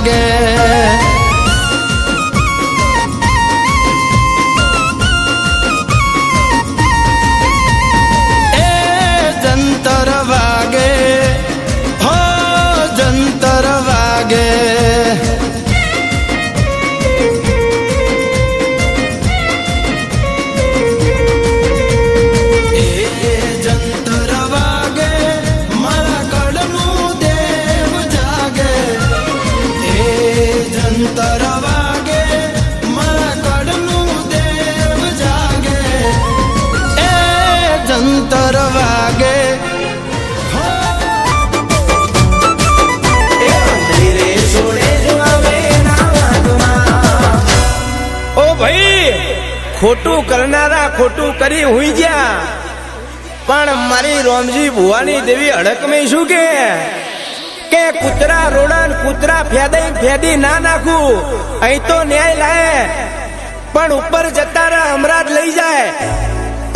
વાગે એ જંતર વાગે હો જંતર વાગે ખોટું કરનારા ખોટું કરી હુઈ ગયા, પણ મારી રોમજી ભુવાની દેવી અડકમાં શું કે કૂતરા રોડા કૂતરા ફેદી ના નાખું, અહીં તો ન્યાય લાય પણ ઉપર જતા રે અમરાજ લઈ જાય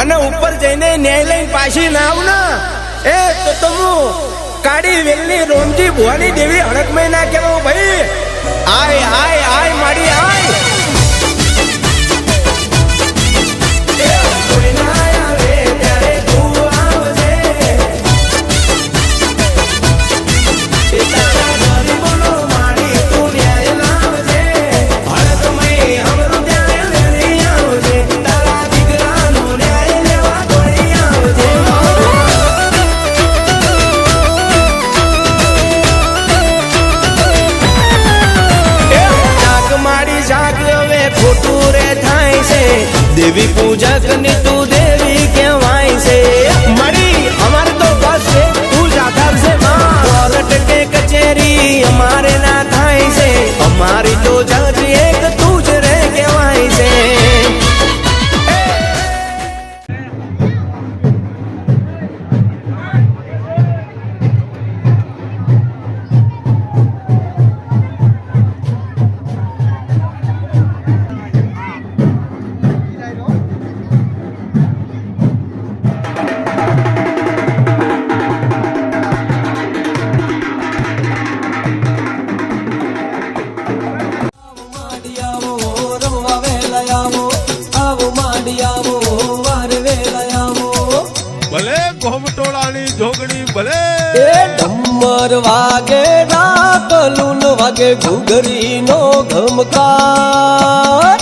અને ઉપર જઈને ન્યાય લઈને પાછી ના આવું ને એ તો હું કાળી વેલની રોમજી ભુવાની દેવી અડકમાં ના કહેવાય ભાઈ. આય આય આય માડી આય દેવી પૂજક ની તું દેવી કહેવાય છે મારી અમારે તો બસ છે તું જ આધાર છે કોર્ટ કે કચેરી અમારે ના થાય છે અમારી તો જજ એક તું જ રે કહેવાય છે. ભલે ઘોમટોળાની જોગણી ભલે એ ડમર વાગે ડાકલુન વાગે ઘુઘરી નો ઘમકાર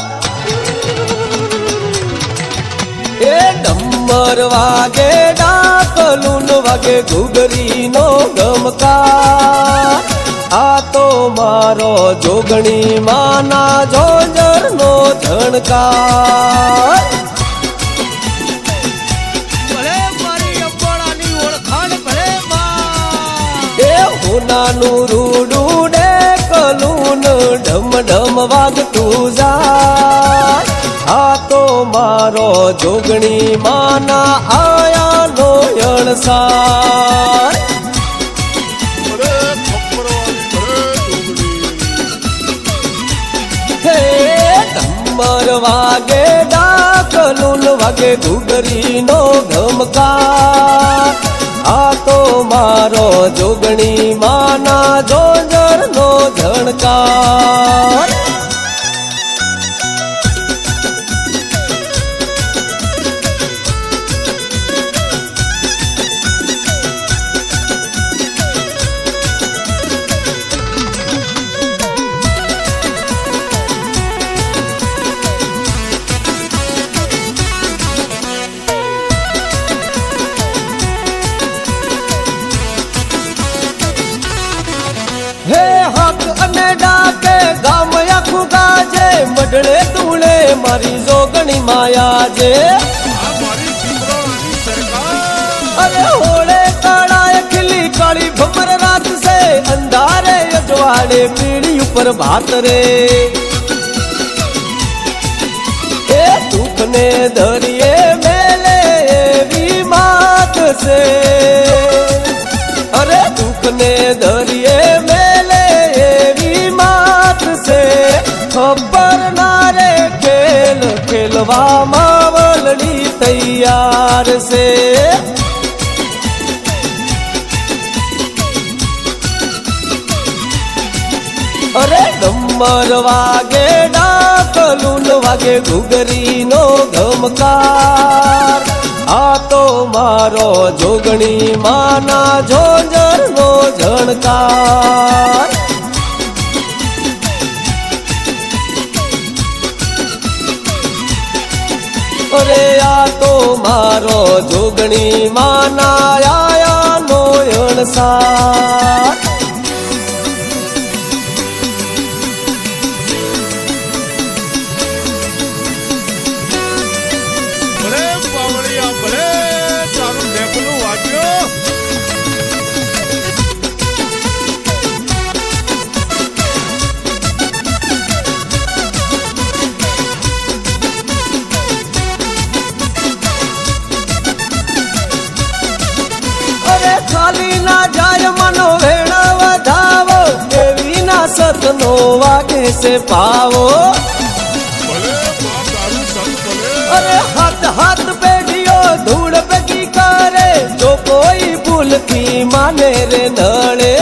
એ ડમર વાગે ડાકલુન વાગે ઘુઘરી નો ઘમકાર આ તો મારો જોગણી માના જોજર નો ઝણકાર નાનું રૂડું ડેકલું ઢમ ઢમ વાગતું જાય આ તો મારો જોગણી માના આયાનો અણસાર હે ડમર વાગે ડાકલું વાગે ઘુઘરી નો ઘમકાર આ તો મારો જોગણી માના જોજર નો ઝણકાર હે હક અને ડાકે ગામ આખું ગાજે મઢડે તુણે મારી જોગણી માયા જે અરે હોળે કાળાએ ખીલી કાળી ભમર રાત સે અંધારે અજવાળે પીડી ઉપર ભાત રે એ દુઃખ ને દરિયે મેલે એવી માત છે અરે દુઃખ ને દરિયે મેલે એવી માત છે ખબર ના રે ખેલ ખેલવા માવલડી તૈયાર છે અરે ડમર વાગે ડાકલુન વાગે ઘુઘરીનો ગમકાર આ તો મારો જોગણી માના ઝોઝરનો ઝણકાર અરે આ તો મારો જોગણી માના આયાનો અણસાર ભલે પાવડિયા ભલે તારું ઢેકલું વાગ્યો અરે ખાલી ના જાય મનો વેણા વધાવો એવી ના સતનો વાગે છે પાવો ભલે બાપ તારું સંત ભલે અરે હાથ હાથ પેઢીઓ ધૂળ ભેગી કરે જો કોઈ ભૂલથી માને રે નળે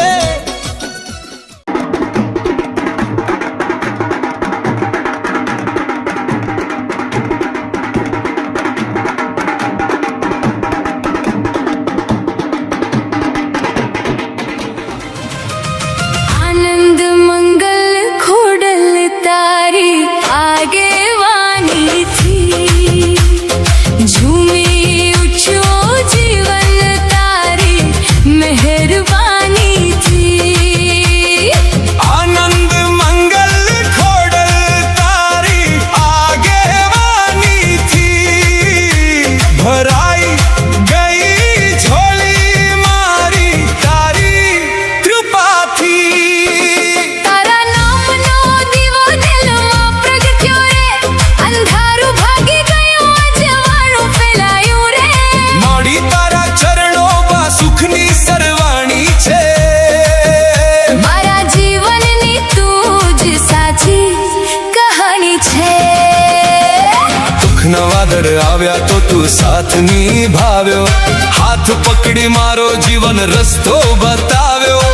આનંદ મંગલ ખોડલ તારી આગેવાની થી ઝૂમે ઉઠ્યો જીવન તારી મહેરબાની થી આનંદ મંગલ ખોડલ તારી આગેવાની થી ભરાઈ ગઈ ઝોલી મારી તારી કૃપાથી તારા નામનો દીવો દિલમાં પ્રગટ્યો રે અંધારું ભાગી ગયું અજવાળું ફેલાયું રે માડી તારા ચરણોમાં સુખની સરવાણી છે મારા જીવનની તું જ સાચી કહાની છે દુઃખના વાદળ આવ્યા તો તું સાથ નિભાવ્યો હાથ પકડી મારો જીવન રસ્તો બતાવ્યો